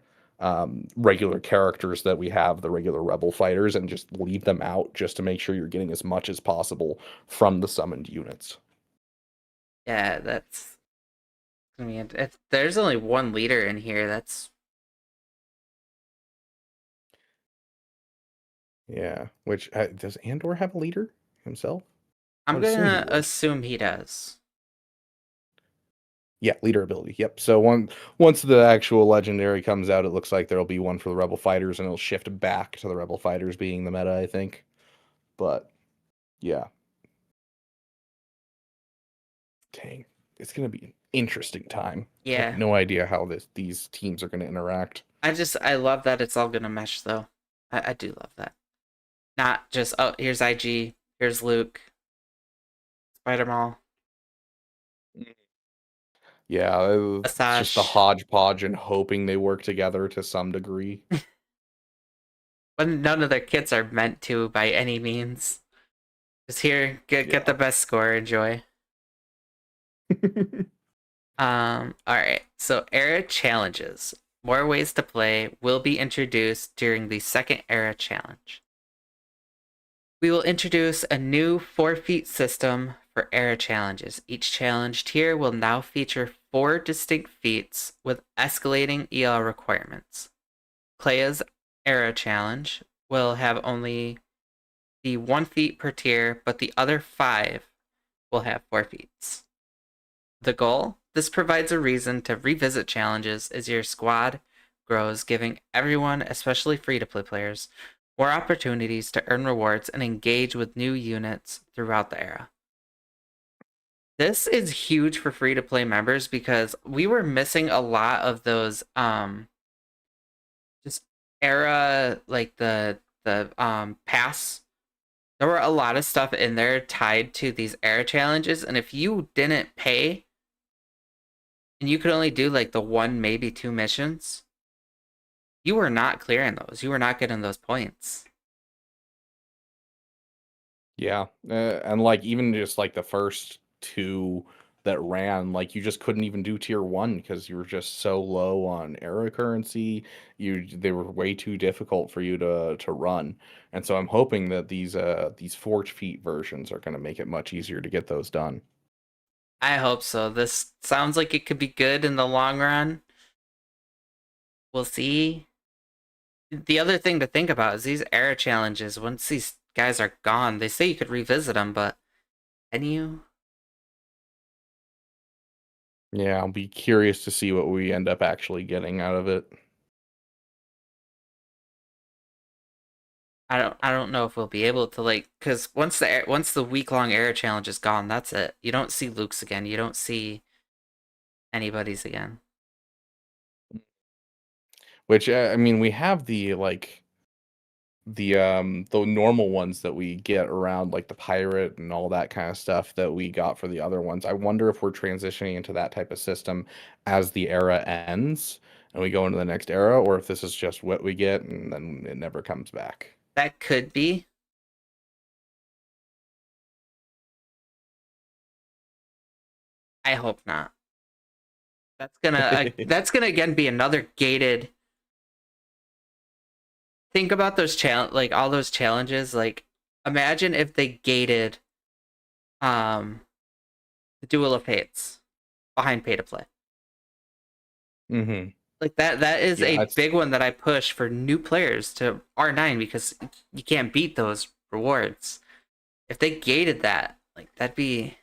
regular characters that we have, the regular Rebel Fighters, and just leave them out just to make sure you're getting as much as possible from the summoned units. Yeah, that's. I mean, if there's only one leader in here, that's. Yeah, which does Andor have a leader himself? I I'm would assume he gonna would. assume he does. Yeah, leader ability. Yep. So once the actual legendary comes out, it looks like there'll be one for the Rebel Fighters, and it'll shift back to the Rebel Fighters being the meta, I think. But yeah, dang, it's gonna be an interesting time. I have Yeah, no idea how these teams are gonna interact. I love that it's all gonna mesh though. I do love that. Not just, oh, here's IG, here's Luke, Spider Man, Yeah, it's just a Asajj. hodgepodge and hoping they work together to some degree. But none of their kits are meant to by any means. Just here, get Yeah. the best score, enjoy. Alright, so era challenges. More ways to play will be introduced during the second era challenge. We will introduce a new forfeit system for era challenges. Each challenge tier will now feature 4 distinct feats with escalating EL requirements. Clea's era challenge will have only the 1 feat per tier, but the other 5 will have 4 feats. The goal? This provides a reason to revisit challenges as your squad grows, giving everyone, especially free-to-play players, more opportunities to earn rewards and engage with new units throughout the era. This is huge for free-to-play members because we were missing a lot of those just era, like the pass. There were a lot of stuff in there tied to these era challenges, and if you didn't pay and you could only do like the 1, maybe 2 missions, you were not clearing those. You were not getting those points. Yeah, and like even just like the first two that ran, like you just couldn't even do tier one because you were just so low on era currency. They were way too difficult for you to run. And so I'm hoping that these Forge Feet versions are going to make it much easier to get those done. I hope so. This sounds like it could be good in the long run. We'll see. The other thing to think about is these era challenges. Once these guys are gone, they say you could revisit them, but can you? Yeah, I'll be curious to see what we end up actually getting out of it. I don't know if we'll be able to, like, because once the week-long era challenge is gone, that's it. You don't see Luke's again. You don't see anybody's again. Which I mean, we have the normal ones that we get around, like the pirate and all that kind of stuff that we got for the other ones. I wonder if we're transitioning into that type of system as the era ends and we go into the next era, or if this is just what we get and then it never comes back. That could be. I hope not. That's gonna again be another gated. Think about those like all those challenges. Like, imagine if they gated um the Duel of Fates behind pay to play. Mm-hmm. Like that is Yeah, a it's big one that I push for new players to R9 because you can't beat those rewards. If they gated that, like that'd be.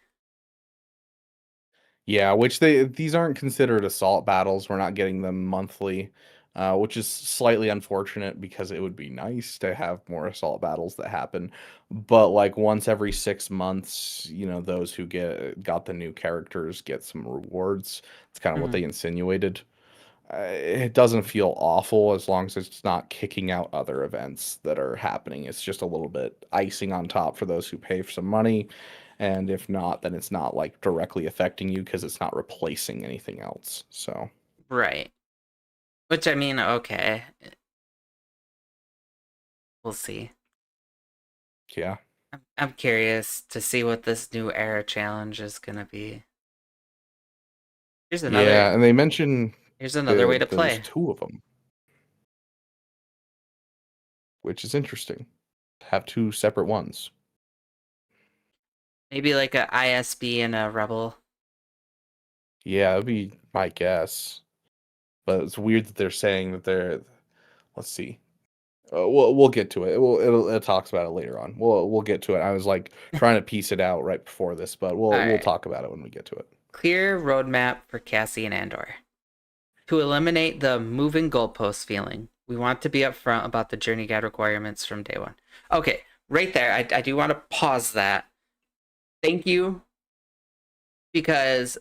yeah, which these aren't considered assault battles. We're not getting them monthly. which is slightly unfortunate because it would be nice to have more assault battles that happen. But like once every 6 months, those who got the new characters get some rewards. It's kind of what Mhm. they insinuated. It doesn't feel awful as long as it's not kicking out other events that are happening. It's just a little bit icing on top for those who pay for some money. And if not, then it's not like directly affecting you because it's not replacing anything else. So, Right. Which I mean, okay. We'll see. yeah. I'm curious to see what this new era challenge is gonna be. Here's another Yeah. And they mention here's another way to there's play. two of them, which is interesting. Have two separate ones. Maybe like a ISB and a Rebel. Yeah, that'd be my guess. But it's weird that they're saying that they're. Let's see. We'll get to it. It talks about it later on. We'll get to it. I was like trying to piece it out right before this, but we'll Alright. talk about it when we get to it. Clear roadmap for Cassian Andor. To eliminate the moving goalpost feeling, we want to be upfront about the journey guide requirements from day one. Okay, right there, I do want to pause that. Thank you, because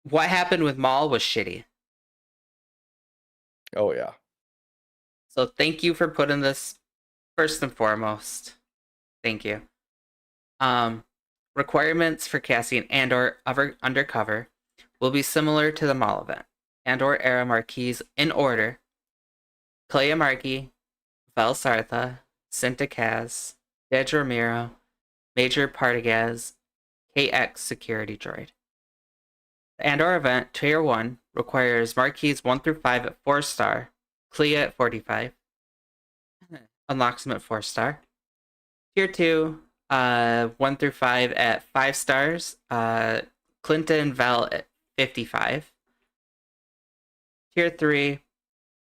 what happened with Maul was shitty. Oh yeah. So thank you for putting this first and foremost. Thank you. Requirements for Cassian Andor Undercover will be similar to the Maul event. Andor era marquees in order: Clea Markey, Vel Sartha, Cinta Kaz, Dej Ramiro, Major Partagaz, KX security droid. The Andor event, Tier 1, requires marquees 1 through 5 at 4-star, Clea at 45, unlocks them at 4-star. Tier 2, 1 through 5 at 5 stars, Clinton and Vel at 55. Tier 3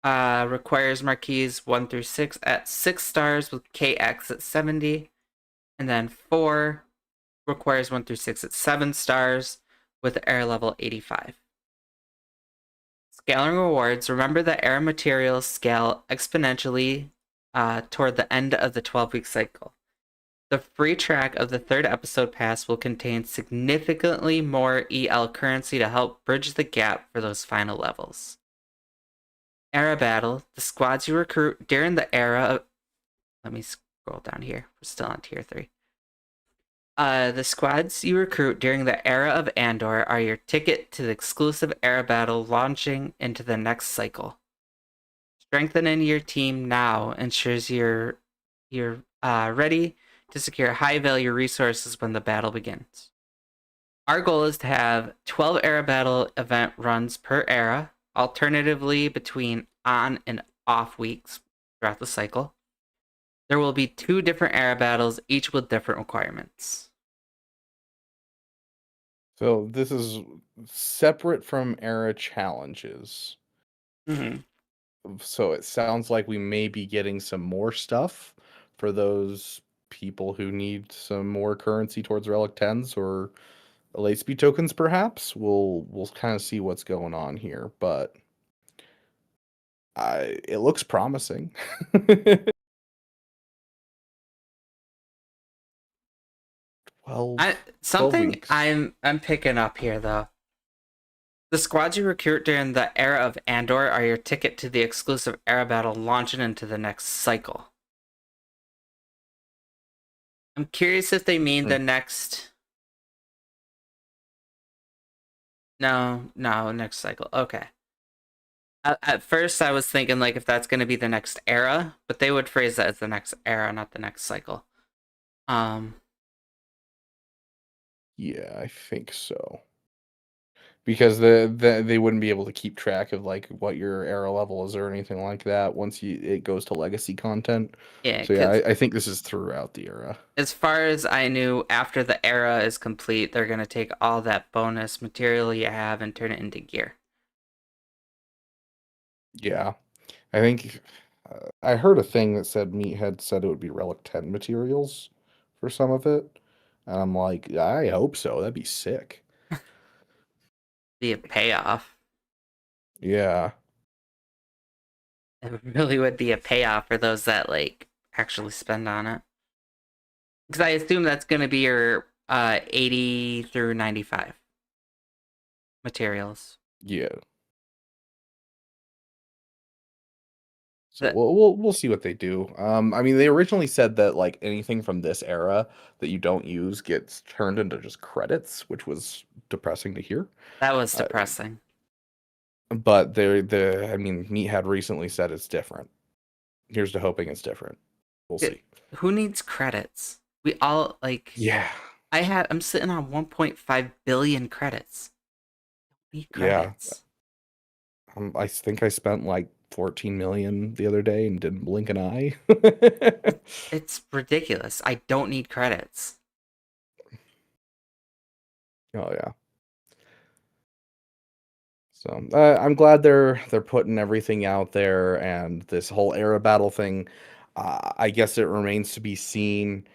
requires marquees 1 through 6 at 6 stars with KX at 70. And then 4 requires 1 through 6 at 7 stars with air level 85. Scaling rewards. Remember that air materials scale exponentially toward the end of the 12-week cycle. The free track of the 3rd episode pass will contain significantly more EL currency to help bridge the gap for those final levels. Era battle. The squads you recruit during the era of... Let me scroll down here. We're still on tier 3. The squads you recruit during the era of Andor are your ticket to the exclusive era battle launching into the next cycle. Strengthening your team now ensures you're ready to secure high value resources when the battle begins. Our goal is to have 12 era battle event runs per era, alternatively between on and off weeks throughout the cycle. There will be 2 different era battles, each with different requirements. So this is separate from era challenges. Mm-hmm. So it sounds like we may be getting some more stuff for those people who need some more currency towards Relic 10s or late speed tokens, perhaps. We'll kind of see what's going on here, but it looks promising. I 12 something weeks. I'm picking up here though. The squads you recruit during the era of Andor are your ticket to the exclusive era battle launching into the next cycle. I'm curious if they mean the next. No, next cycle. Okay. At first, I was thinking like if that's going to be the next era, but they would phrase that as the next era, not the next cycle. Yeah, I think so. Because they wouldn't be able to keep track of like what your era level is or anything like that once it goes to legacy content. Yeah, So yeah, because I think this is throughout the era. as far as I knew, after the era is complete, they're going to take all that bonus material you have and turn it into gear. Yeah, I think I heard a thing that said Meathead said it would be Relic 10 materials for some of it, and I'm like, I hope so. That'd be sick. Be a payoff. Yeah. It really would be a payoff for those that like actually spend on it. Because I assume that's going to be your 80 through 95 materials. Yeah. So That we'll see what they do. I mean, they originally said that like anything from this era that you don't use gets turned into just credits, which was depressing to hear. that was Uh, depressing. but I mean, Meathead recently said it's different. Here's to hoping it's different. We'll see. Who needs credits? We all like. Yeah, I'm sitting on 1.5 billion credits. Need yeah. credits. I think I spent like 14 million the other day and didn't blink an eye. It's ridiculous. I don't need credits. Oh yeah. So I'm glad they're putting everything out there, and this whole era battle thing. I guess it remains to be seen.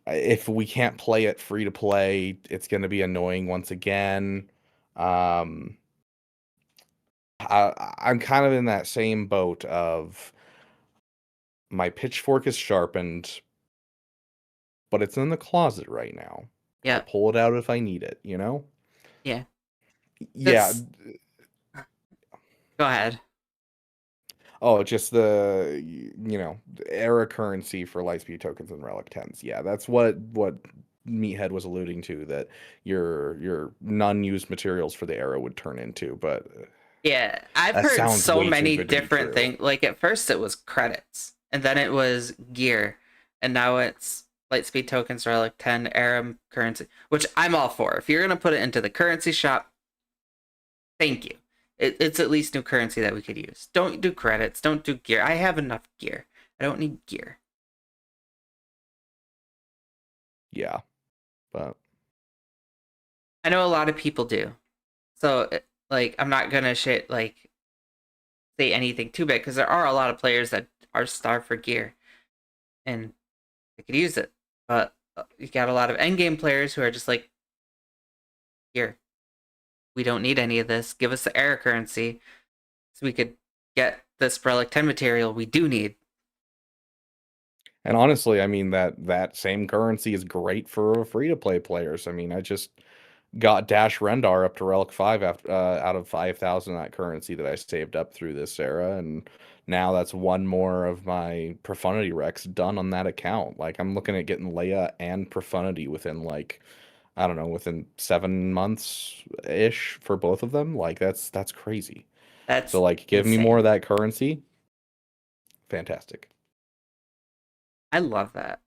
If we can't play it free to play, it's going to be annoying once again. Um, I'm kind of in that same boat of my pitchfork is sharpened, but it's in the closet right now. I'll Yeah, pull it out if I need it, you know? yeah. Yeah. That's Go ahead. Oh, just the era currency for Lightspeed tokens and Relic 10s. Yeah, that's what Meathead was alluding to, that your non-used materials for the era would turn into, but Yeah, I've that heard sounds so way too many good to be different true. things. Like at first it was credits, and then it was gear, and now it's Lightspeed tokens, Relic 10, era currency, which I'm all for. If you're gonna put it into the currency shop, thank you. It's at least new currency that we could use. Don't do credits. Don't do gear. I have enough gear. I don't need gear. Yeah, but I know a lot of people do. So like I'm not gonna say anything too big because there are a lot of players that are starved for gear and they could use it. But you got a lot of endgame players who are just like, here, we don't need any of this. Give us the error currency so we could get this Relic 10 material we do need. and honestly, I mean that same currency is great for free-to-play players. I mean, I just got Dash Rendar up to Relic 5 after out of 5,000 that currency that I saved up through this era, and now that's one more of my Profundity Rex done on that account. Like I'm looking at getting Leia and Profundity within like I don't know, within 7 months ish for both of them. Like that's crazy. So That's like give me more insane. of that currency. Fantastic. I love that.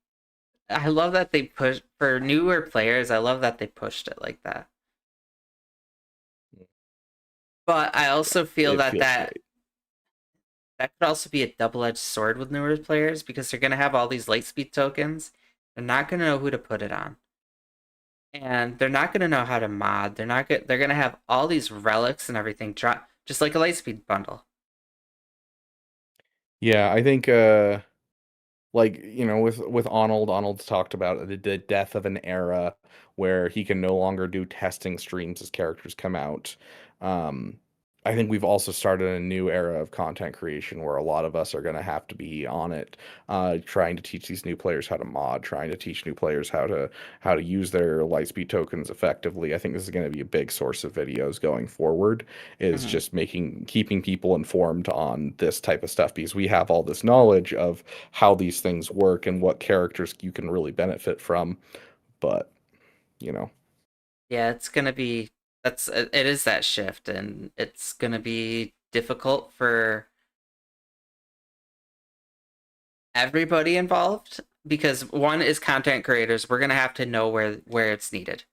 I love that they push for newer players. I love that they pushed it like that. But I also feel It that feels great. that could also be a double-edged sword with newer players because they're gonna have all these lightspeed tokens. They're not gonna know who to put it on, and they're not gonna know how to mod. They're gonna have all these relics and everything drop just like a lightspeed bundle. Yeah, I think like with Arnold's talked about the death of an era where he can no longer do testing streams as characters come out. um I think we've also started a new era of content creation where a lot of us are going to have to be on it, trying to teach these new players how to mod, trying to teach new players how to use their lightspeed tokens effectively. I think this is going to be a big source of videos going forward, is Mhm. just keeping people informed on this type of stuff, because we have all this knowledge of how these things work and what characters you can really benefit from. But, you know, Yeah, it's gonna be it is that shift, and it's gonna be difficult for everybody involved because one is content creators. We're gonna have to know where it's needed.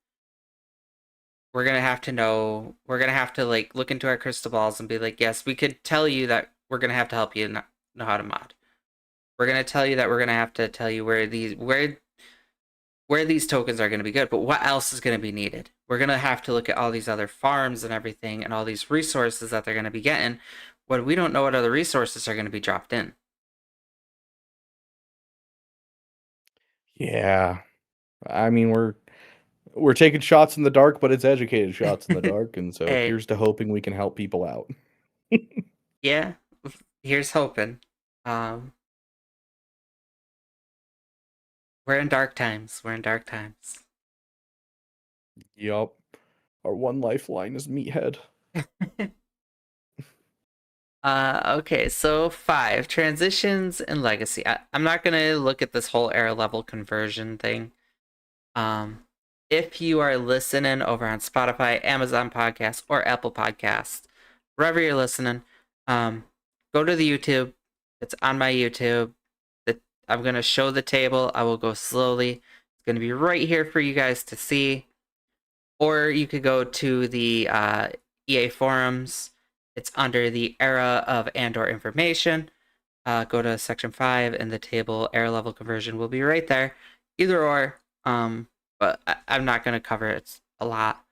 We're gonna have to like look into our crystal balls and be like, yes, we could tell you that we're gonna have to help you know how to mod. We're gonna tell you that we're gonna have to tell you where these tokens are gonna be good, but what else is gonna be needed? We're gonna have to look at all these other farms and everything and all these resources that they're gonna be getting when we don't know what other resources are gonna be dropped in. yeah. I mean, we're taking shots in the dark, but it's educated shots in the dark, and so Hey, here's to hoping we can help people out. yeah. Here's hoping. Um, we're in dark times. We're in dark times. Yup. Our one lifeline is Meathead. Okay, so 5 transitions and legacy. I'm not gonna look at this whole era level conversion thing. Um, if you are listening over on Spotify, Amazon Podcasts, or Apple Podcasts, wherever you're listening, go to the YouTube. It's on my YouTube. I'm gonna show the table. I will go slowly. It's gonna be right here for you guys to see. Or you could go to the EA forums. It's under the era of Andor information. Go to section 5 and the table era level conversion will be right there. Either or, but I'm not going to cover it. It's a lot.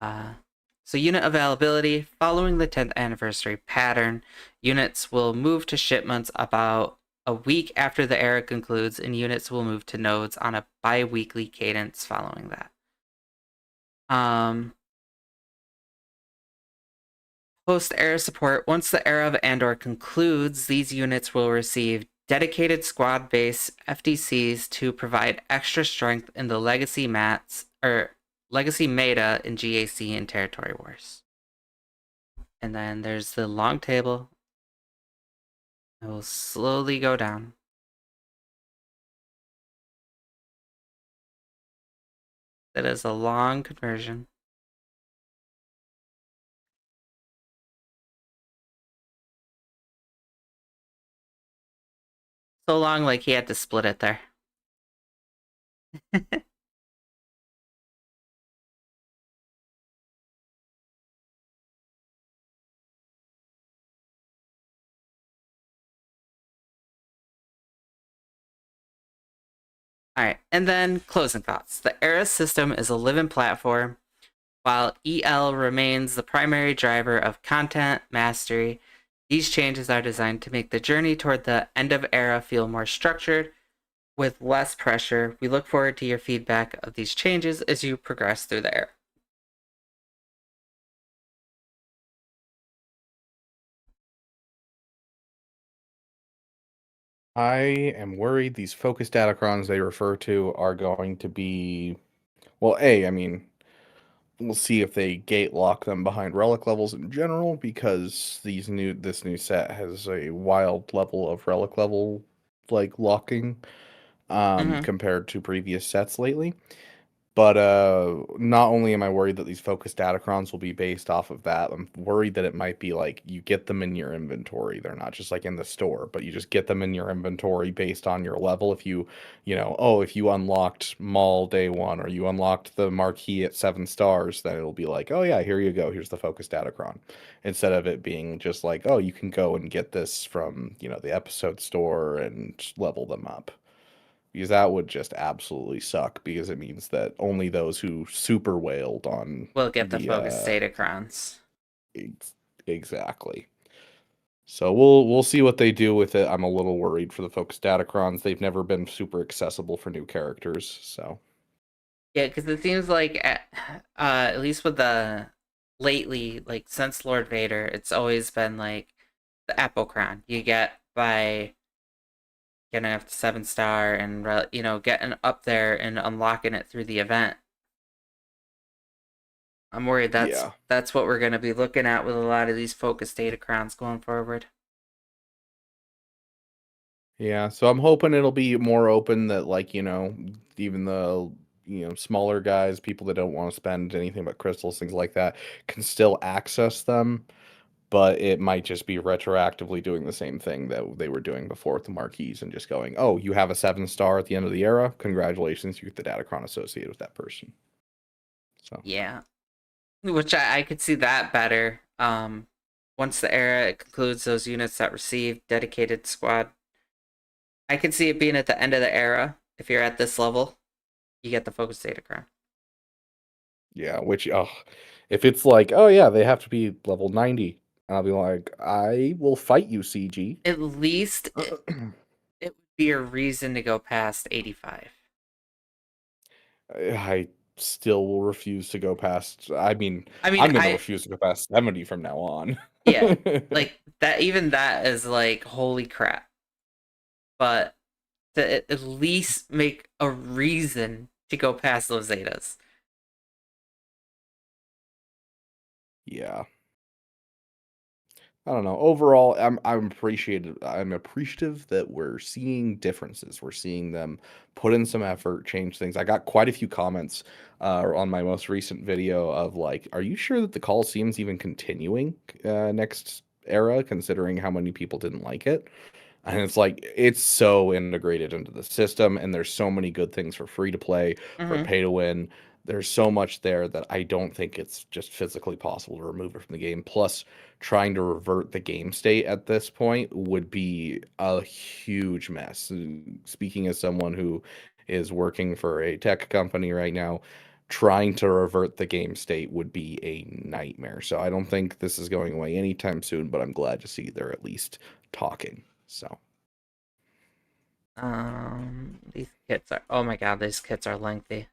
So unit availability, following the 10th anniversary pattern, units will move to shipments about a week after the era concludes, and units will move to nodes on a bi-weekly cadence following that. Post-era support, once the era of Andor concludes, these units will receive dedicated squad-based FDCs to provide extra strength in the legacy mats or legacy meta in GAC and Territory Wars. And then there's the long table. It will slowly go down. That is a long conversion. So long, like he had to split it there. Alright, and then closing thoughts. The Era system is a living platform. While EL remains the primary driver of content mastery, these changes are designed to make the journey toward the end of Era feel more structured with less pressure. We look forward to your feedback of these changes as you progress through the Era. I am worried these focus datacrons they refer to are going to be, well, I mean, we'll see if they gate lock them behind relic levels in general, because this new set has a wild level of relic level like locking compared to previous sets lately. But not only am I worried that these focus datacrons will be based off of that, I'm worried that it might be like you get them in your inventory. They're not just like in the store, but you just get them in your inventory based on your level. If if you unlocked Maul day one, or you unlocked the marquee at 7 stars, then it'll be like, oh yeah, here you go. Here's the focus datacron. Instead of it being just like, oh, you can go and get this from, the episode store and level them up, because that would just absolutely suck, because it means that only those who super whaled on We'll get the the focus datacrons. Exactly. So we'll see what they do with it. I'm a little worried for the focus datacrons. They've never been super accessible for new characters, so Yeah, because it seems like at least with the lately, like since Lord Vader, it's always been like the Apocron you get by getting up to 7 star and getting up there and unlocking it through the event. I'm worried yeah. that's what we're gonna be looking at with a lot of these focus datacrons going forward. Yeah, so I'm hoping it'll be more open, that like, even the smaller guys, people that don't want to spend anything but crystals, things like that, can still access them. But it might just be retroactively doing the same thing that they were doing before with the marquees, and just going, oh, you have a 7 star at the end of the era. Congratulations, you get the datacron associated with that person. So Yeah, which I could see that better. Once the era concludes, those units that receive dedicated squad, I could see it being at the end of the era. If you're at this level, you get the focus datacron. yeah, which if it's like, oh yeah, they have to be level 90, I'll be like, I will fight you, CG. At least it would be a reason to go past 85. I still will refuse to go past. I mean, I mean, I'm gonna refuse to go past 70 from now on. yeah, like that even that is like holy crap. But to at least make a reason to go past those Zetas. Yeah. I don't know. Overall, I'm appreciative that we're seeing differences. We're seeing them put in some effort, change things. I got quite a few comments on my most recent video of like, "Are you sure that the Coliseum's even continuing next era, considering how many people didn't like it?" And it's like it's so integrated into the system, and there's so many good things for free to play, for Mm-hmm. pay to win. There's so much there that I don't think it's just physically possible to remove it from the game. Plus, trying to revert the game state at this point would be a huge mess. Speaking as someone who is working for a tech company right now, trying to revert the game state would be a nightmare. So I don't think this is going away anytime soon, but I'm glad to see they're at least talking. So These kits are, oh my god, these kits are lengthy.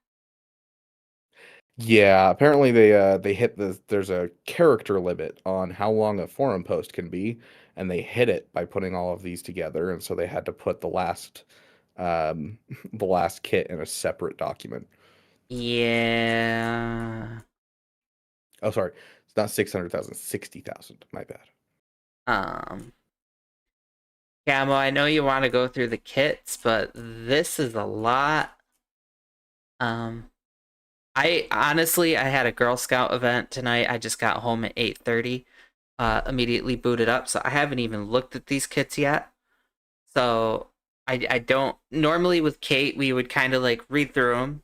yeah, apparently they hit there's a character limit on how long a forum post can be, and they hit it by putting all of these together, and so they had to put the last um the last kit in a separate document. Yeah. Oh, sorry. It's not 600,000, 60,000. My bad. Um, Camo, I know you want to go through the kits, but this is a lot. Um, I honestly, I had a Girl Scout event tonight. I just got home at 8:30. Immediately booted up, so I haven't even looked at these kits yet. So I don't normally with Kate we would kind of like read through them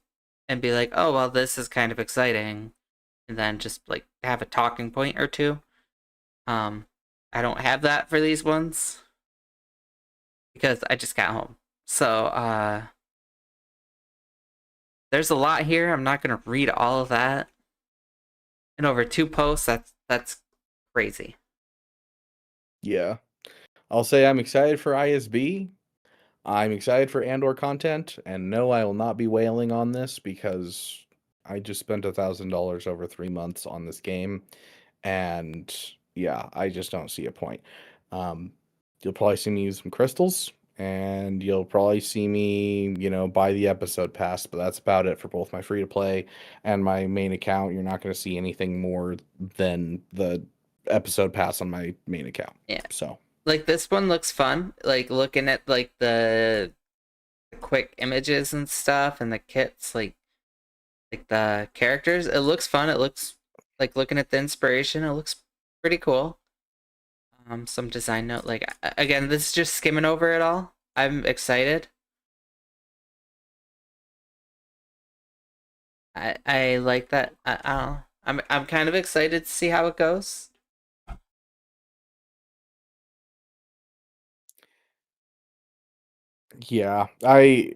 and be like, oh well, this is kind of exciting, and then just like have a talking point or two. Um, I don't have that for these ones because I just got home. So there's a lot here. I'm not gonna read all of that. And over 2 posts, that's crazy. Yeah. I'll say I'm excited for ISB. I'm excited for Andor content, and no, I will not be wailing on this because I just spent $1,000 over 3 months on this game, and yeah, I just don't see a point. Um, you'll probably see me use some crystals, and you'll probably see me, buy the episode pass, but that's about it for both my free to play and my main account. You're not going to see anything more than the episode pass on my main account. Yeah. So. Like this one looks fun. Like looking at like the quick images and stuff and the kits, like the characters, it looks fun. It looks like looking at the inspiration, it looks pretty cool. Some design note, like again, this is just skimming over it all. I'm excited. I like that. I don't know. I'm kind of excited to see how it goes. Yeah, I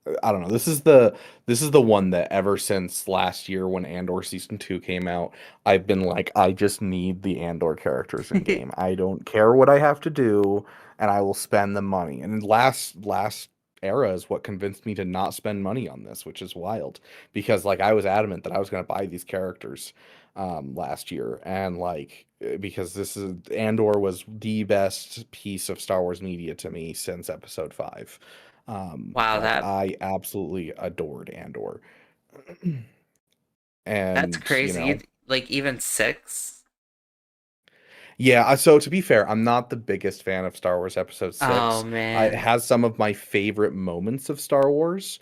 don't know. This is the one that ever since last year when Andor season 2 came out, I've been like, I just need the Andor characters in game. I don't care what I have to do, and I will spend the money. And last era is what convinced me to not spend money on this, which is wild because like I was adamant that I was going to buy these characters last year, and like because this is Andor was the best piece of Star Wars media to me since Episode 5. Wow, Like that I absolutely adored Andor, that's and crazy. Like even 6. yeah. So to be fair, I'm not the biggest fan of Star Wars Episode Oh 6. It man. has some of my favorite moments of Star Wars,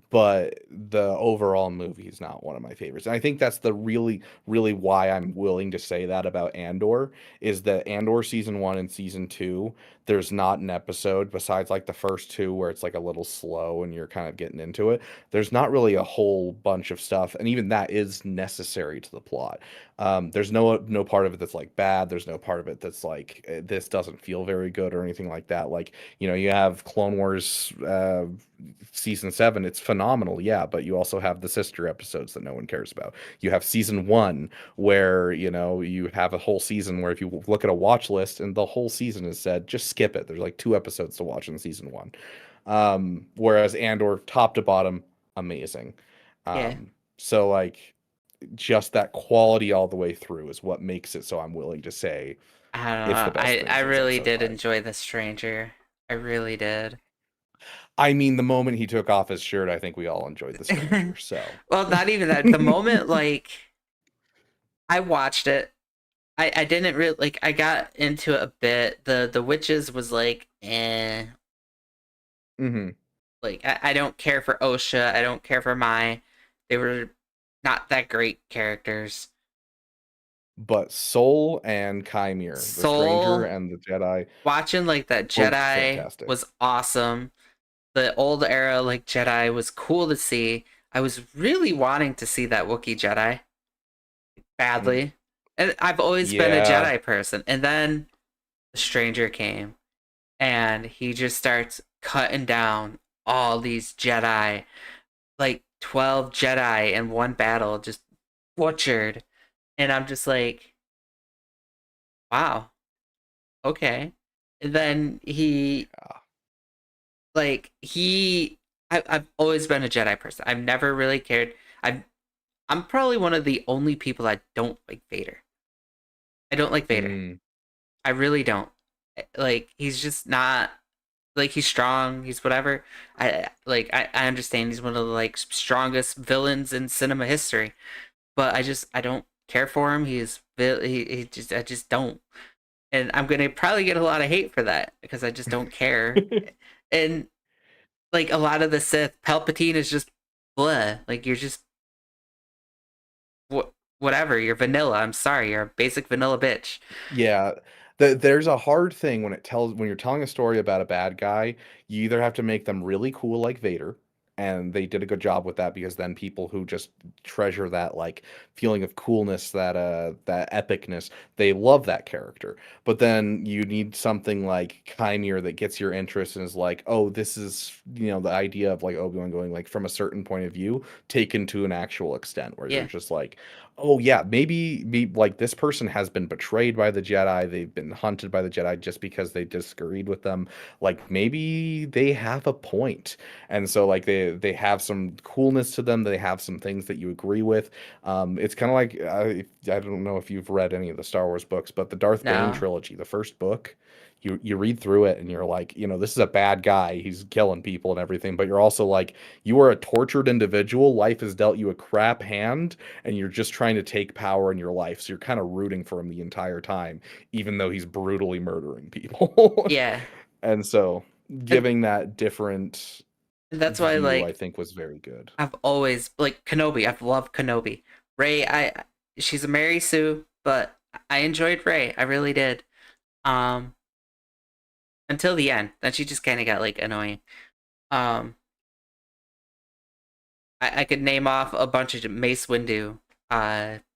but the overall movie is not one of my favorites. And I think that's the really, really why I'm willing to say that about Andor is that Andor season 1 and season 2, there's not an episode besides like the first two where it's like a little slow and you're kind of getting into it. There's not really a whole bunch of stuff, and even that is necessary to the plot. There's no part of it that's like bad. There's no part of it that's like this doesn't feel very good or anything like that. Like you have Clone Wars season 7. It's phenomenal, yeah, but you also have the sister episodes that no one cares about. You have season 1 where you have a whole season where if you look at a watch list and the whole season is said, just skip it. There's like 2 episodes to watch in season 1. Whereas Andor, top to bottom, amazing. Yeah. So like just that quality all the way through is what makes it so I'm willing to say I don't It's know. the best thing I since really episode did 5. enjoy The Stranger. I really did. I mean, the moment he took off his shirt, I think we all enjoyed The Stranger. So, Well, not even that. The moment like I watched it, I didn't really like. I got into it a bit. The witches was like, eh. hmm Like I don't care for Osha. I don't care for Mai. They were not that great characters. but Soul and Chimere, The Stranger Soul and the Jedi, watching like that both Jedi fantastic. was awesome. The old era like Jedi was cool to see. I was really wanting to see that Wookiee Jedi badly. And I've always been a Yeah, Jedi person. And then the stranger came and he just starts cutting down all these Jedi, like 12 Jedi in one battle, just butchered. And I'm just like, wow, okay. And then yeah. I've always been a Jedi person. I've never really cared. I'm probably one of the only people that don't like Vader. I don't like Vader. Mm, I really don't. Like he's just not like he's strong. He's whatever. I understand he's one of the like strongest villains in cinema history, but I don't care for him. He just I just don't, and I'm gonna probably get a lot of hate for that because I just don't care. And like a lot of the Sith, Palpatine is just blah. Like you're just whatever. You're vanilla. I'm sorry. You're a basic vanilla bitch. yeah. There's a hard thing when you're telling a story about a bad guy, you either have to make them really cool like Vader, and they did a good job with that because then people who just treasure that like feeling of coolness, that epicness, they love that character. But then you need something like Chimere that gets your interest and is like, oh, this is, the idea of like Obi-Wan going like from a certain point of view taken to an actual extent where you're Yeah. just like, oh yeah, maybe like this person has been betrayed by the Jedi. They've been hunted by the Jedi just because they disagreed with them. Like maybe they have a point. And so like they have some coolness to them. They have some things that you agree with. It's kind of like I don't know if you've read any of the Star Wars books, but the Darth Bane No. trilogy, the first book, you read through it and you're like, this is a bad guy. He's killing people and everything, but you're also like, you are a tortured individual. Life has dealt you a crap hand and you're just trying to take power in your life. So you're kind of rooting for him the entire time, even though he's brutally murdering people. Yeah. And so And giving that different that's why view, I like think, was very good. I've always like Kenobi. I've loved Kenobi. Rey, she's a Mary Sue, but I enjoyed Rey. I really did. Um, until the end. Then she just kind of got like annoying. Um, I could name off a bunch of Mace Windu.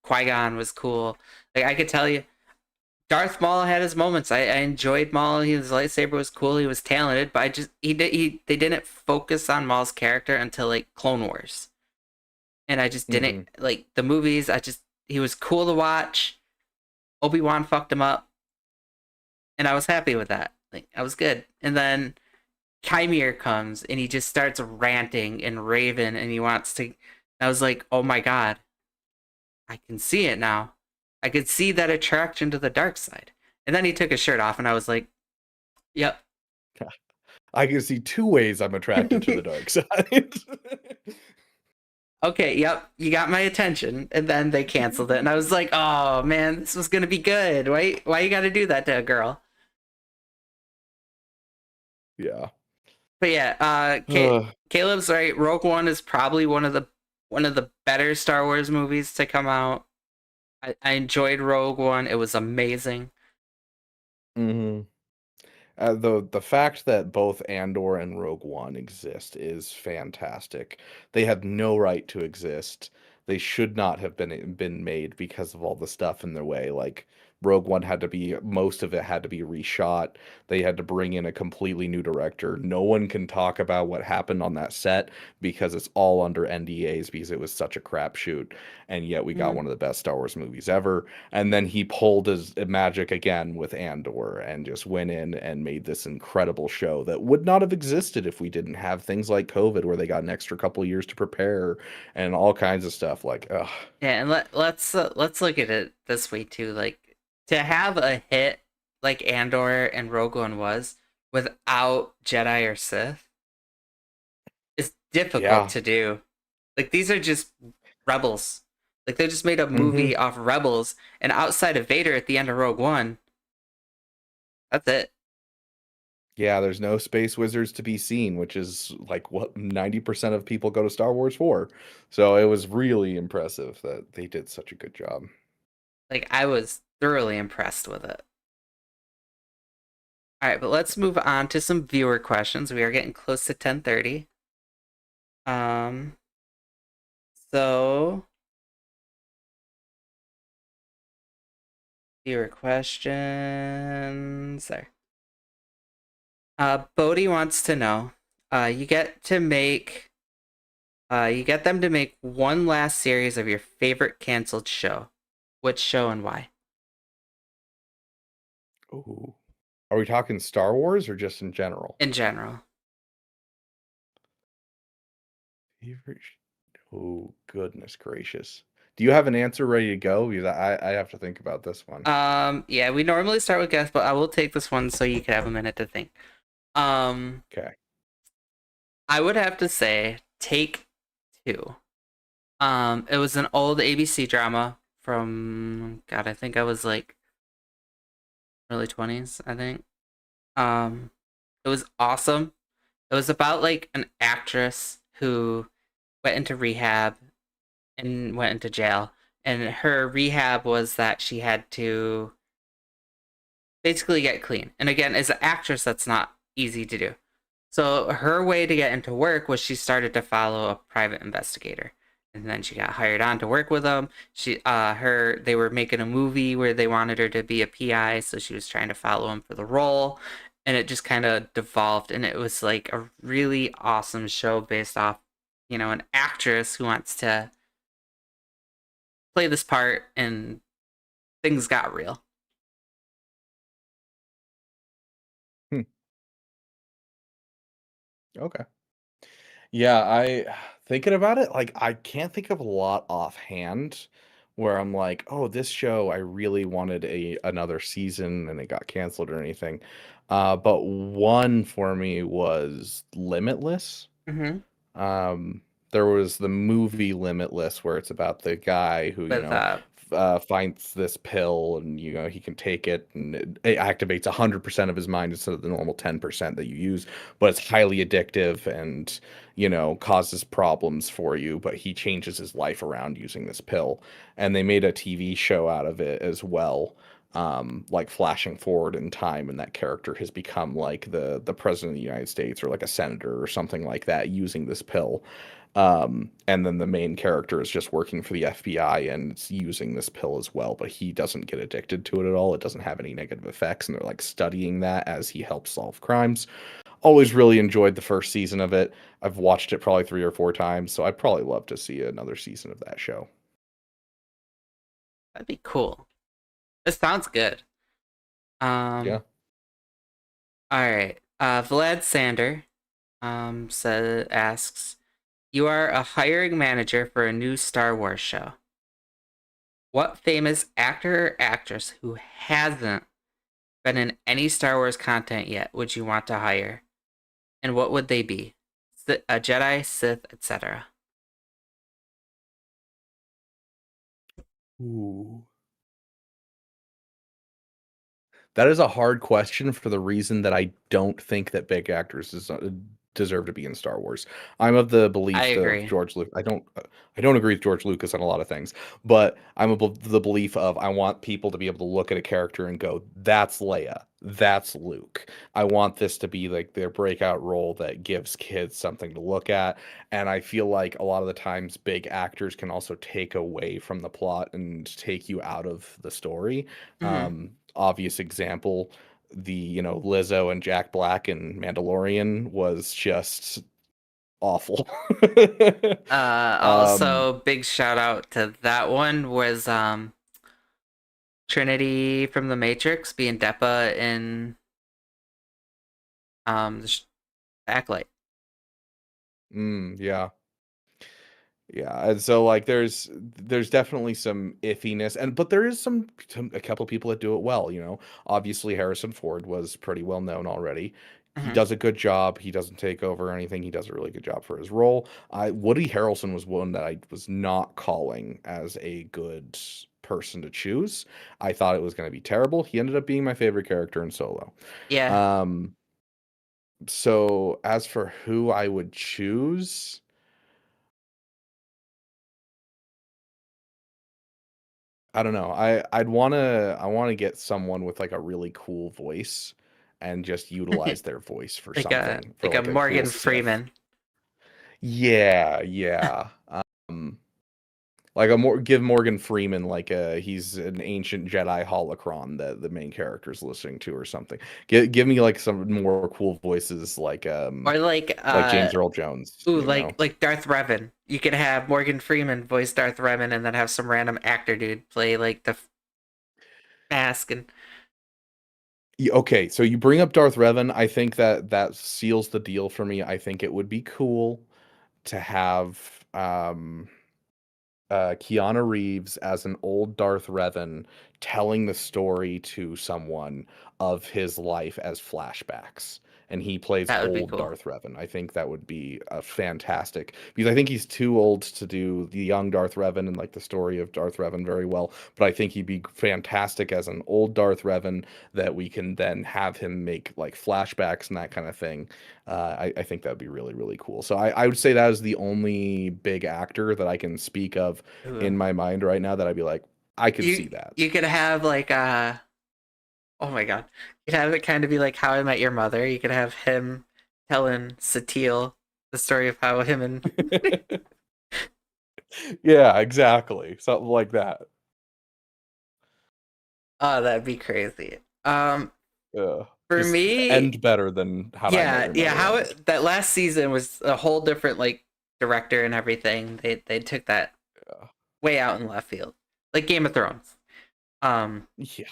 Qui-Gon was cool. Like I could tell you, Darth Maul had his moments. I enjoyed Maul. His lightsaber was cool. He was talented, but I just they didn't focus on Maul's character until like Clone Wars, and I just didn't hmm like the movies. I just he was cool to watch. Obi-Wan fucked him up, and I was happy with that. Like I was good. And then Chimere comes and he just starts ranting and raving and he wants to. I was like, oh my god, I can see it now. I could see that attraction to the dark side. And then he took his shirt off and I was like, yep. I can see two ways I'm attracted to the dark side. Okay, yep, you got my attention. And then they canceled it and I was like, oh man, this was gonna be good. Why you gotta do that to a girl? Yeah. But yeah, Caleb's right. Rogue One is probably one of the better Star Wars movies to come out. I enjoyed Rogue One. It was amazing. hmm the fact that both Andor and Rogue One exist is fantastic. They have no right to exist. They should not have been made because of all the stuff in their way. Like Rogue One most of it had to be reshot. They had to bring in a completely new director. No one can talk about what happened on that set because it's all under NDAs because it was such a crapshoot. And yet we got Mhm. one of the best Star Wars movies ever. And then he pulled his magic again with Andor and just went in and made this incredible show that would not have existed if we didn't have things like COVID, where they got an extra couple of years to prepare and all kinds of stuff. Like, ugh. Yeah, and let's look at it this way too. Like to have a hit like Andor and Rogue One was without Jedi or Sith is difficult Yeah. to do. Like these are just rebels. Like they just made a Hmm. movie off rebels, and outside of Vader at the end of Rogue One, that's it. Yeah, there's no space wizards to be seen, which is like what 90% of people go to Star Wars for. So it was really impressive that they did such a good job. Like I was thoroughly impressed with it. All right, but let's move on to some viewer questions. We are getting close to 10:30. Um, so viewer questions there. Bodie wants to know, you get to make, you get them to make one last series of your favorite canceled show. Which show and why? Ooh. Are we talking Star Wars or just in general? In general. Favorite Oh, goodness gracious. Do you have an answer ready to go? Because I have to think about this one. Yeah, we normally start with guests, but I will take this one so you can have a minute to think. Um, Okay. I would have to say Take Two. It was an old ABC drama from God, I think I was like early 20s, I think. Um, it was awesome. It was about like an actress who went into rehab and went into jail. And her rehab was that she had to basically get clean. And again, as an actress, that's not easy to do. So her way to get into work was she started to follow a private investigator. And then she got hired on to work with them. They were making a movie where they wanted her to be a PI, so she was trying to follow him for the role. And it just kind of devolved, and it was like a really awesome show based off, an actress who wants to play this part, and things got real. Hmm. Okay. Yeah, I thinking about it, like I can't think of a lot offhand where I'm like, "Oh, this show I really wanted a another season and it got canceled or anything." But one for me was Limitless. Mm-hmm. Um, there was the movie Limitless where it's about the guy who, With finds this pill and, he can take it and it activates 100% of his mind instead of the normal 10% that you use, but it's highly addictive and, causes problems for you, but he changes his life around using this pill. And they made a TV show out of it as well. Like flashing forward in time, and that character has become like the president of the United States or like a senator or something like that using this pill. And then the main character is just working for the FBI and it's using this pill as well, but he doesn't get addicted to it at all. It doesn't have any negative effects, and they're like studying that as he helps solve crimes. Always really enjoyed the first season of it. I've watched it probably 3 or 4 times, so I'd probably love to see another season of that show. That'd be cool. It sounds good. Yeah. Um, all right. Vlad Sander asks, you are a hiring manager for a new Star Wars show. What famous actor or actress who hasn't been in any Star Wars content yet would you want to hire? And what would they be? A Jedi, Sith, etc. Ooh. That is a hard question for the reason that I don't think that big actors deserve to be in Star Wars. I'm of the I belief of agree. George Lucas. I don't agree with George Lucas on a lot of things, but I'm of the belief of I want people to be able to look at a character and go, "That's Leia. That's Luke." I want this to be like their breakout role that gives kids something to look at. And I feel like a lot of the times big actors can also take away from the plot and take you out of the story. Hmm. Obvious example, the Lizzo and Jack Black in Mandalorian was just awful. um, Also, big shout out to that one was Trinity from the Matrix being Depa in the Acolyte. yeah. Yeah, and so like there's definitely some iffiness, and but there is a couple people that do it well, you know. Obviously Harrison Ford was pretty well known already. He Hmm. does a good job. He doesn't take over or anything. He does a really good job for his role. Woody Harrelson was one that I was not calling as a good person to choose. I thought it was going to be terrible. He ended up being my favorite character in Solo. Yeah. Um, so as for who I would choose, I don't know. I wanna get someone with, like, a really cool voice and just utilize their voice for something, for, Like a like, a cool Morgan Sith. Freeman. Yeah, yeah. Um, like, a more give Morgan Freeman, like, he's an ancient Jedi holocron that the main character's listening to or something. Give me, like, some more cool voices Or like James Earl Jones, ooh, you know? like Darth Revan. You could have Morgan Freeman voice Darth Revan and then have some random actor dude play like the mask and Okay, so you bring up Darth Revan, I think that that seals the deal for me. I think it would be cool to have Keanu Reeves as an old Darth Revan telling the story to someone of his life as flashbacks. And he plays that would be old cool. Darth Revan. I think that would be a fantastic because I think he's too old to do the young Darth Revan and like the story of Darth Revan very well. But I think he'd be fantastic as an old Darth Revan that we can then have him make like flashbacks and that kind of thing. I think that'd be really, really cool. So I would say that is the only big actor that I can speak of Ooh. in my mind right now that I'd be like, I could You see that. you could have like oh my god. You could have it kind of be like How I Met Your Mother. You could have him telling Satele the story of how him and Yeah, exactly. Something like that. oh, that'd be crazy. For Just me, end better than How I Met Your yeah, Mother how ends. it, that last season was a whole different like director and everything. They took that Yeah. way out in left field. Like Game of Thrones. Um Yeah.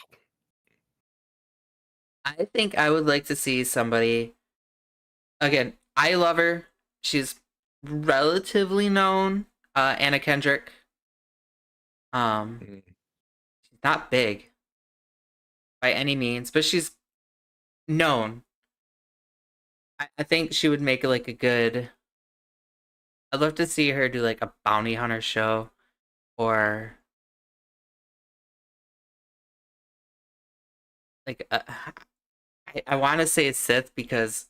I think I would like to see somebody again. I love her. She's relatively known. Anna Kendrick. Um, Mm. she's not big by any means, but she's known. I think she would make like a good. I'd love to see her do like a bounty hunter show, or like I want to say Sith because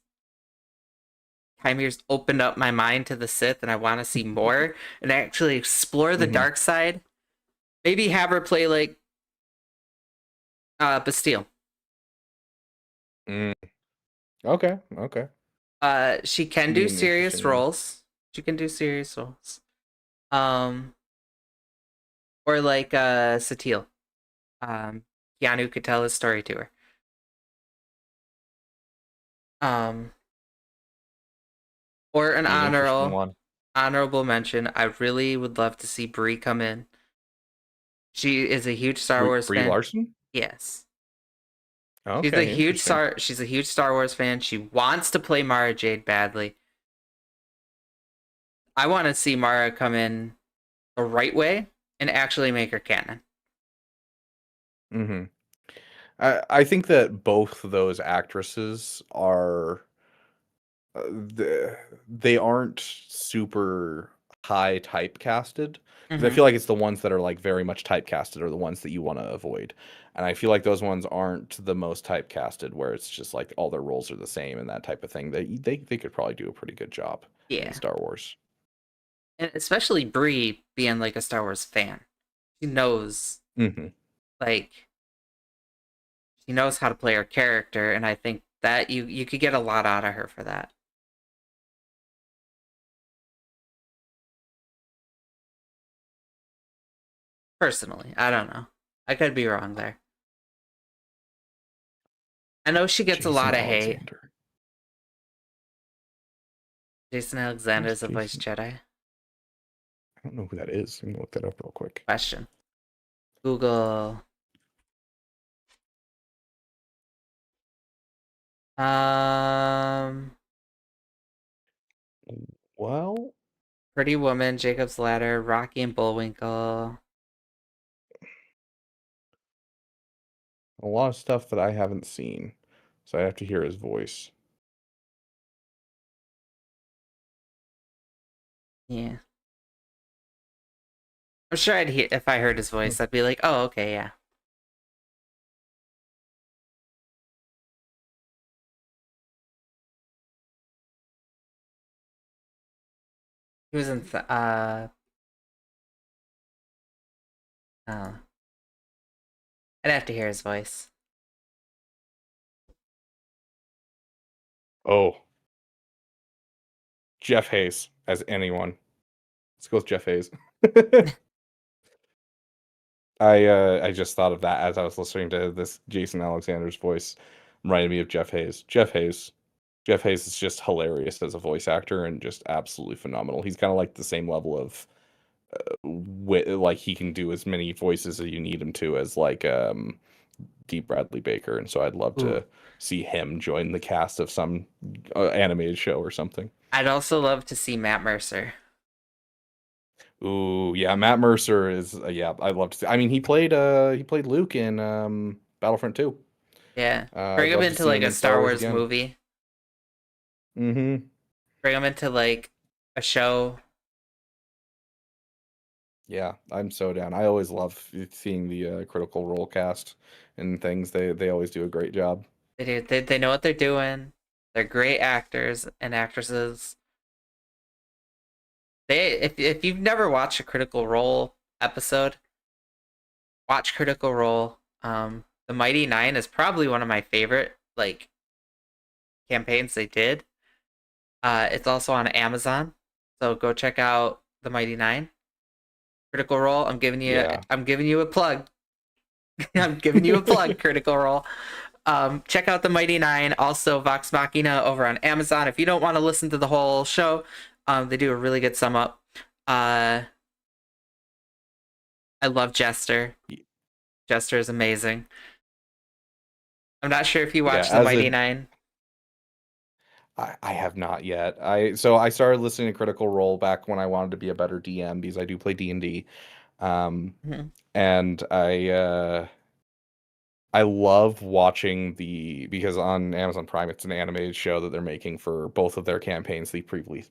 Kymir's opened up my mind to the Sith, and I want to see more and actually explore the Mhm. dark side. Maybe have her play like Bastille. Mm. Okay. Okay. She can Be do an serious interesting one. roles. She can do serious roles. Um, or like Satele. Keanu could tell his story to her. Um, or an Be an interesting one. honorable mention. I really would love to see Brie come in. She is a huge Star Wars Brie fan. Larson? Yes. Okay, interesting. She's a huge Star Wars fan. She wants to play Mara Jade badly. I want to see Mara come in the right way and actually make her canon. Hmm. I think that both of those actresses are they aren't super high typecasted because I Hmm. feel like it's the ones that are like very much typecasted are the ones that you want to avoid, and I feel like those ones aren't the most typecasted where it's just like all their roles are the same and that type of thing. They could probably do a pretty good job in Yeah. Star Wars. And especially Brie being like a Star Wars fan. She knows Hmm. like she knows how to play her character, and I think that you could get a lot out of her for that. Personally, I don't know. I could be wrong there. I know she gets a Jason lot of hate. Alexander. Jason Alexander Who's is a voice Jason? Jedi. I don't know who that is. Let me look that up real quick. Question. Google. Um, Well, Pretty Woman, Jacob's Ladder, Rocky and Bullwinkle. A lot of stuff that I haven't seen, so I have to hear his voice. Yeah. I'm sure I'd hear if I heard his voice, I'd be like, oh, okay, yeah. He was in oh. I'd have to hear his voice. Oh, Jeff Hayes as anyone. Let's go with Jeff Hayes. I just thought of that as I was listening to this Jason Alexander's voice, reminded me of Jeff Hayes. Jeff Hayes. Jeff Hayes is just hilarious as a voice actor and just absolutely phenomenal. He's kind of like the same level of like he can do as many voices as you need him to as like D. Bradley Baker, and so I'd love Ooh. to see him join the cast of some animated show or something. I'd also love to see Matt Mercer. Ooh, yeah, Matt Mercer is yeah, I'd love to see. I mean, he played Luke in Battlefront 2. Yeah. I'd Bring him love to into see like him a in Star Wars again. movie. Mm-hmm. Bring him into like a show. Yeah, I'm so down. I always love seeing the Critical Role cast and things. They always do a great job. They do. They know what they're doing. They're great actors and actresses. If you've never watched a Critical Role episode, watch Critical Role. The Mighty Nine is probably one of my favorite like campaigns they did. It's also on Amazon, so go check out the Mighty Nine. Critical Role. Yeah. I'm giving you a plug. I'm giving you a plug. Critical Role. Check out the Mighty Nine. Also, Vox Machina over on Amazon. If you don't want to listen to the whole show, they do a really good sum up. I love Jester. Jester is amazing. I'm not sure if you Yeah, watched the Mighty Nine. I have not yet. I started listening to Critical Role back when I wanted to be a better DM because I do play D&D. Mhm. And I love watching because on Amazon Prime it's an animated show that they're making for both of their campaigns they've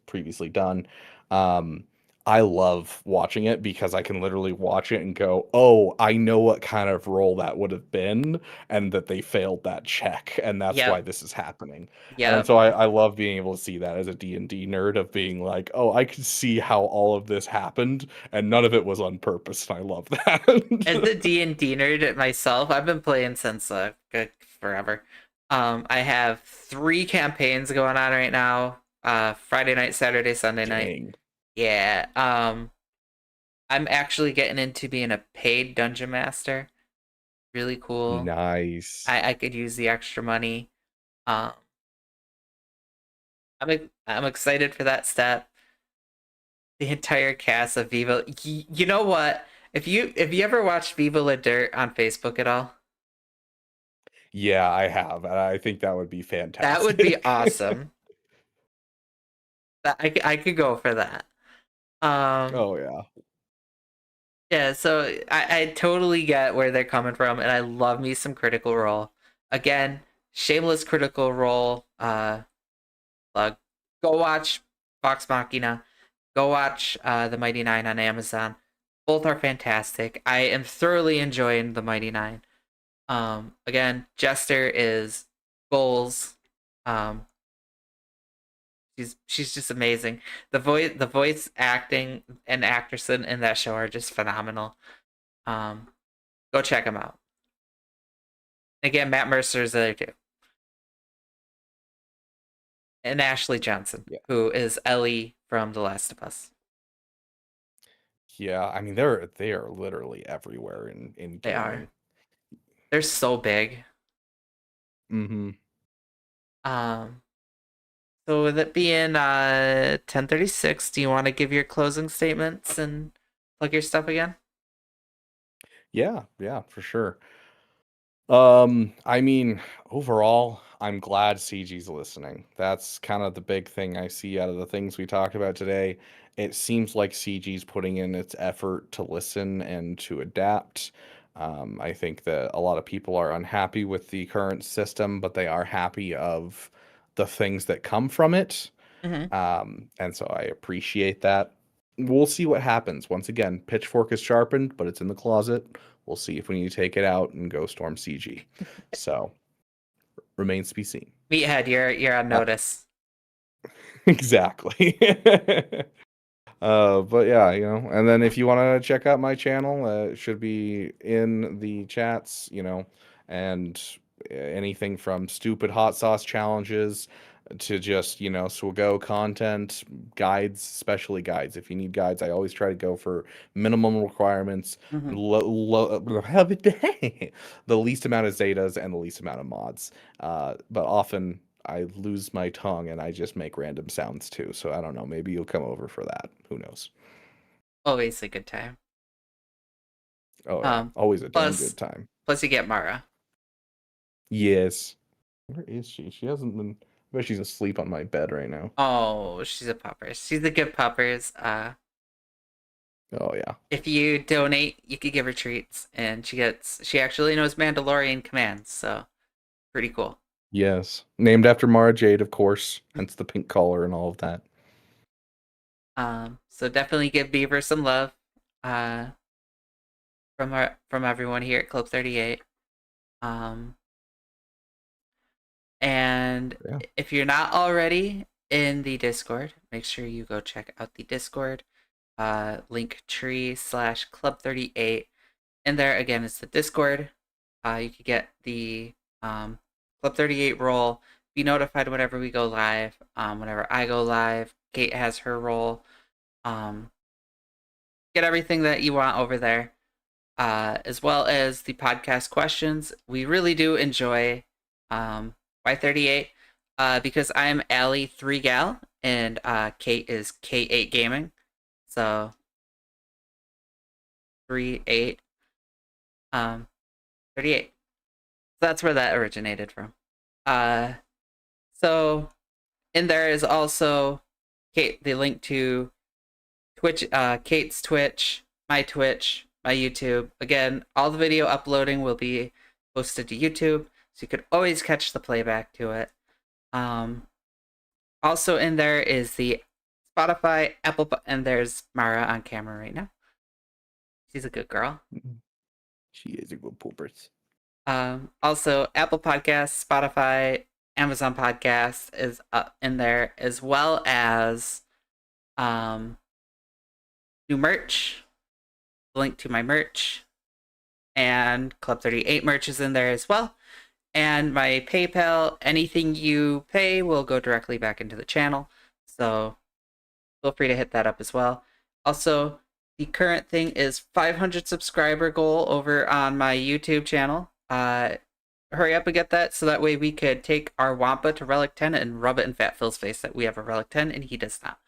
previously done. Um, I love watching it because I can literally watch it and go, "Oh, I know what kind of role that would have been, and that they failed that check, and that's why Yep. this is happening." And Yep. so I love being able to see that as a D&D nerd of being like, "Oh, I could see how all of this happened, and none of it was on purpose." And I love As that. the D&D nerd myself, I've been playing since good forever. I have 3 campaigns going on right now. Friday night, Saturday, Sunday night. Dang. Yeah. I'm actually getting into being a paid dungeon master. Really cool. Nice. I could use the extra money. Um, I'm excited for that step. The entire cast of Viva. You know what? If you ever watched Viva La Dirt on Facebook at all, Yeah, I have. And I think that would be that would be fantastic. awesome. That I could go for that. Um, Oh yeah. yeah. So I totally get where they're coming from, and I love me some Critical Role. Again, shameless Critical Role. Plug. Go watch Vox Machina. Go watch The Mighty Nine on Amazon. Both are fantastic. I am thoroughly enjoying The Mighty Nine. Again, Jester is goals. Um, she's just amazing. The voice acting and actress in that show are just phenomenal. Um, Go check them out. Again, Matt Mercer is there too, and Ashley Johnson, Yeah. who is Ellie from The Last of Us. Yeah, I mean they are literally everywhere in They are. gaming. They're so big. Mm-hmm. Um, so with it being 10:36, do you want to give your closing statements and plug your stuff again? Yeah, yeah, for sure. I mean, overall, I'm glad CG's listening. That's kind of the big thing I see out of the things we talked about today. It seems like CG's putting in its effort to listen and to adapt. I think that a lot of people are unhappy with the current system, but they are happy of the things that come from it. Hmm. And so I appreciate that. We'll see what happens. Once again, pitchfork is sharpened, but it's in the closet. We'll see if we need to take it out and go storm CG. So remains to be seen. Meathead, you're on Uh, notice. exactly. But yeah, and then if you want to check out my channel, it should be in the chats, and anything from stupid hot sauce challenges to just, Swago content, guides, especially guides. If you need guides, I always try to go for minimum requirements, Hmm. the least amount of zetas and the least amount of mods. But often I lose my tongue and I just make random sounds too. So I don't know. Maybe you'll come over for that. Who knows? Always a good time. Oh yeah, always a damn good time. Plus you get Mara. Yes. Where is she? She hasn't been. I bet she's asleep on my bed right now. Oh, she's a puppers. She's a good puppers. Oh yeah. If you donate, you could give her treats, and she actually knows Mandalorian commands, so pretty cool. Yes. Named after Mara Jade, of course. Hence the pink collar and all of that. So definitely give Beaver some love. From everyone here at Club 38. And Yeah. if you're not already in the Discord, make sure you go check out the Discord. Linktree/Club38. And there again is the Discord. You could get the Club 38 role, be notified whenever we go live. Whenever I go live, Kate has her role. Get everything that you want over there. As well as the podcast questions. We really do enjoy Y38 because I'm Allie 3Gal and Kate is K8 Gaming. So 38 38. So that's where that originated from. So in there is also Kate, the link to Twitch, Kate's Twitch, my Twitch, my YouTube. Again, all the video uploading will be posted to YouTube, so you could always catch the playback to it. Also in there is the Spotify, Apple, and there's Mara on camera right now. She's a good girl. She is a good poopers. Also, Apple Podcasts, Spotify, Amazon Podcasts is up in there, as well as new merch, link to my merch, and Club 38 merch is in there as well. And my PayPal, anything you pay will go directly back into the channel. So feel free to hit that up as well. Also, the current thing is 500 subscriber goal over on my YouTube channel. Hurry up and get that so that way we could take our Wampa to Relic 10 and rub it in Fat Phil's face that we have a Relic 10 and he does not.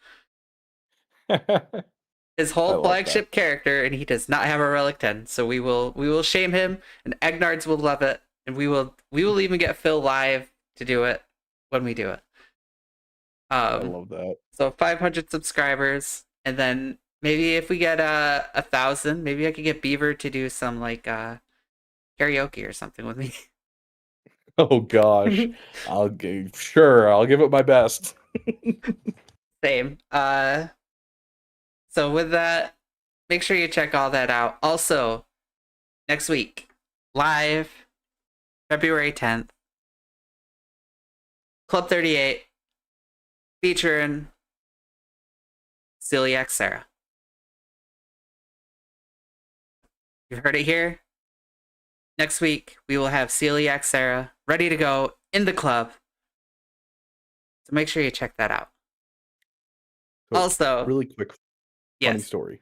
His whole flagship character and he does not have a Relic 10. So we will shame him and Egnards will love it and we will even get Phil live to do it when we do it. I love that. So 500 subscribers and then maybe if we get 1,000, maybe I could get Beaver to do some like karaoke or something with me. Oh gosh. I'll give it my best. Same. So with that, make sure you check all that out. Also, next week, live, February 10th, Club 38, featuring Celiac Sarah. You've heard it here. Next week, we will have Celiac Sarah ready to go in the club. So make sure you check that out. So, also, really quick, funny story.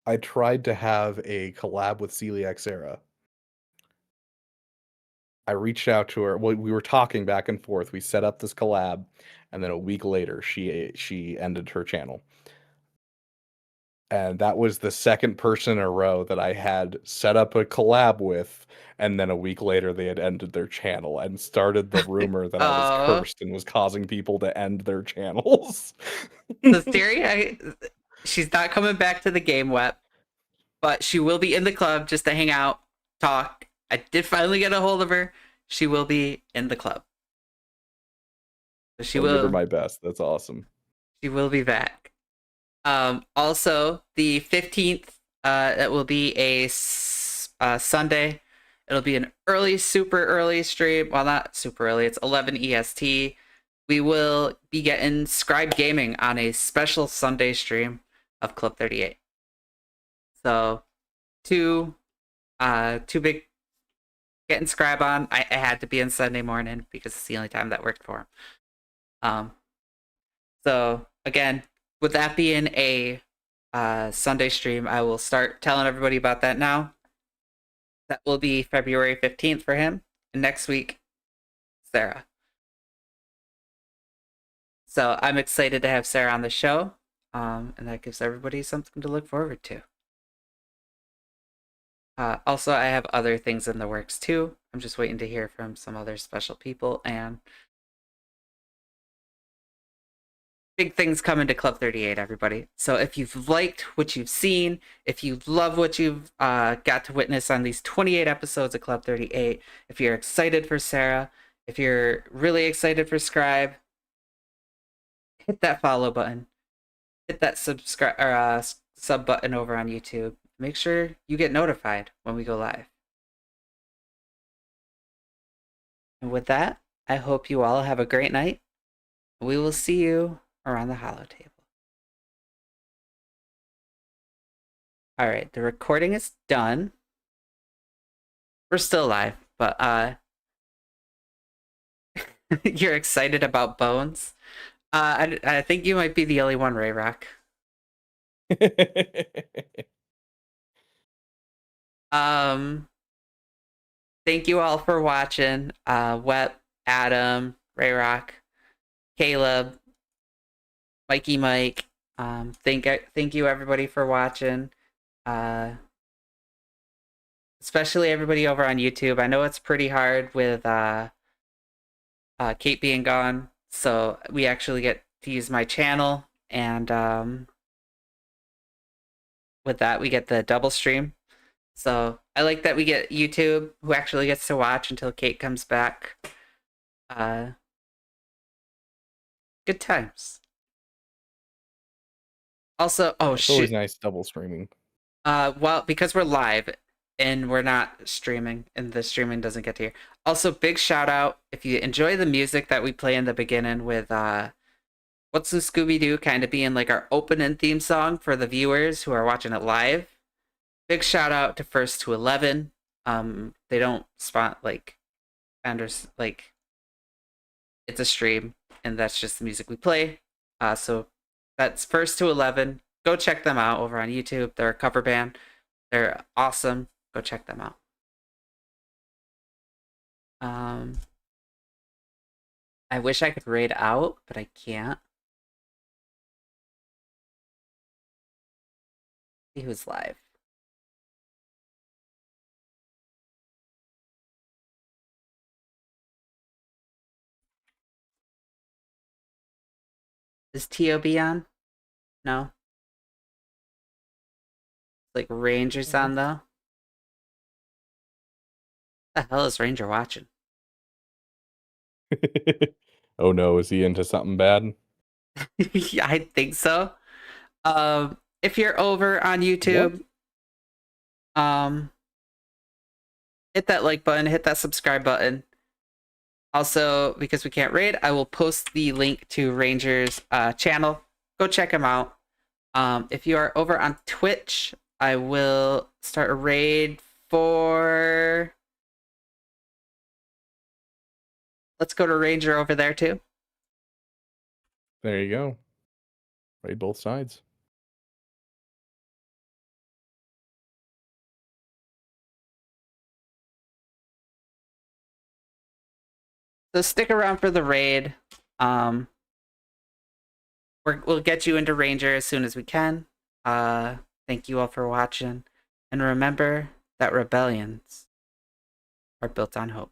I tried to have a collab with Celiac Sarah. I reached out to her. Well, we were talking back and forth. We set up this collab, and then a week later, she ended her channel. and that was the second person in a row that I had set up a collab with, and then a week later they had ended their channel and started the rumor that I was Oh, cursed and was causing people to end their channels. the theory, she's not coming back to the game web, but she will be in the club just to hang out, talk. I did finally get a hold of her. She will be in the club. So I'll give her my best. That's awesome. she will be back. Also, the 15th, it will be a Sunday. It'll be an super early stream. Well, not super early. It's 11 EST. We will be getting Scribe Gaming on a special Sunday stream of Club 38. So, two big getting Scribe on. I had to be on Sunday morning because it's the only time that worked for him. So again, with that being a Sunday stream, I will start telling everybody about that now. That will be February 15th for him. And next week, Sarah. So I'm excited to have Sarah on the show. And that gives everybody something to look forward to. Also, I have other things in the works too. I'm just waiting to hear from some other special people, and big things coming to Club 38, everybody. So if you've liked what you've seen, if you love what you've got to witness on these 28 episodes of Club 38, if you're excited for Sarah, if you're really excited for Scribe, hit that follow button, hit that subscribe or sub button over on YouTube. Make sure you get notified when we go live. And with that, I hope you all have a great night. We will see you around the holo table. All right, the recording is done. We're still live, but you're excited about Bones. I think you might be the only one, Ray Rock. Thank you all for watching. Wet, Adam, Ray Rock, Caleb, Mikey Mike. Thank you everybody for watching. Especially everybody over on YouTube. I know it's pretty hard with Kate being gone, so we actually get to use my channel, and with that we get the double stream. So I like that we get YouTube, who actually gets to watch until Kate comes back. Good times. Also, oh it's shoot, always nice double streaming. well, because we're live and we're not streaming, and the streaming doesn't get to hear. Also, big shout out if you enjoy the music that we play in the beginning with What's the Scooby-Doo kind of being like our opening theme song for the viewers who are watching it live. Big shout out to First to 11. They don't spot like Anders, like it's a stream and that's just the music we play. So that's First to 11. Go check them out over on YouTube. They're a cover band. They're awesome. Go check them out. I wish I could raid out, but I can't. See who's live. Is TOB on? No. Like Ranger's on though. What the hell is Ranger watching? Oh no, is he into something bad? Yeah, I think so. If you're over on YouTube, hit that like button, hit that subscribe button. Also, because we can't raid, I will post the link to Ranger's channel. Go check him out. If you are over on Twitch, I will start a raid for... Let's go to Ranger over there too. There you go. Raid both sides. So stick around for the raid. We'll get you into Ranger as soon as we can. Thank you all for watching. And remember that rebellions are built on hope.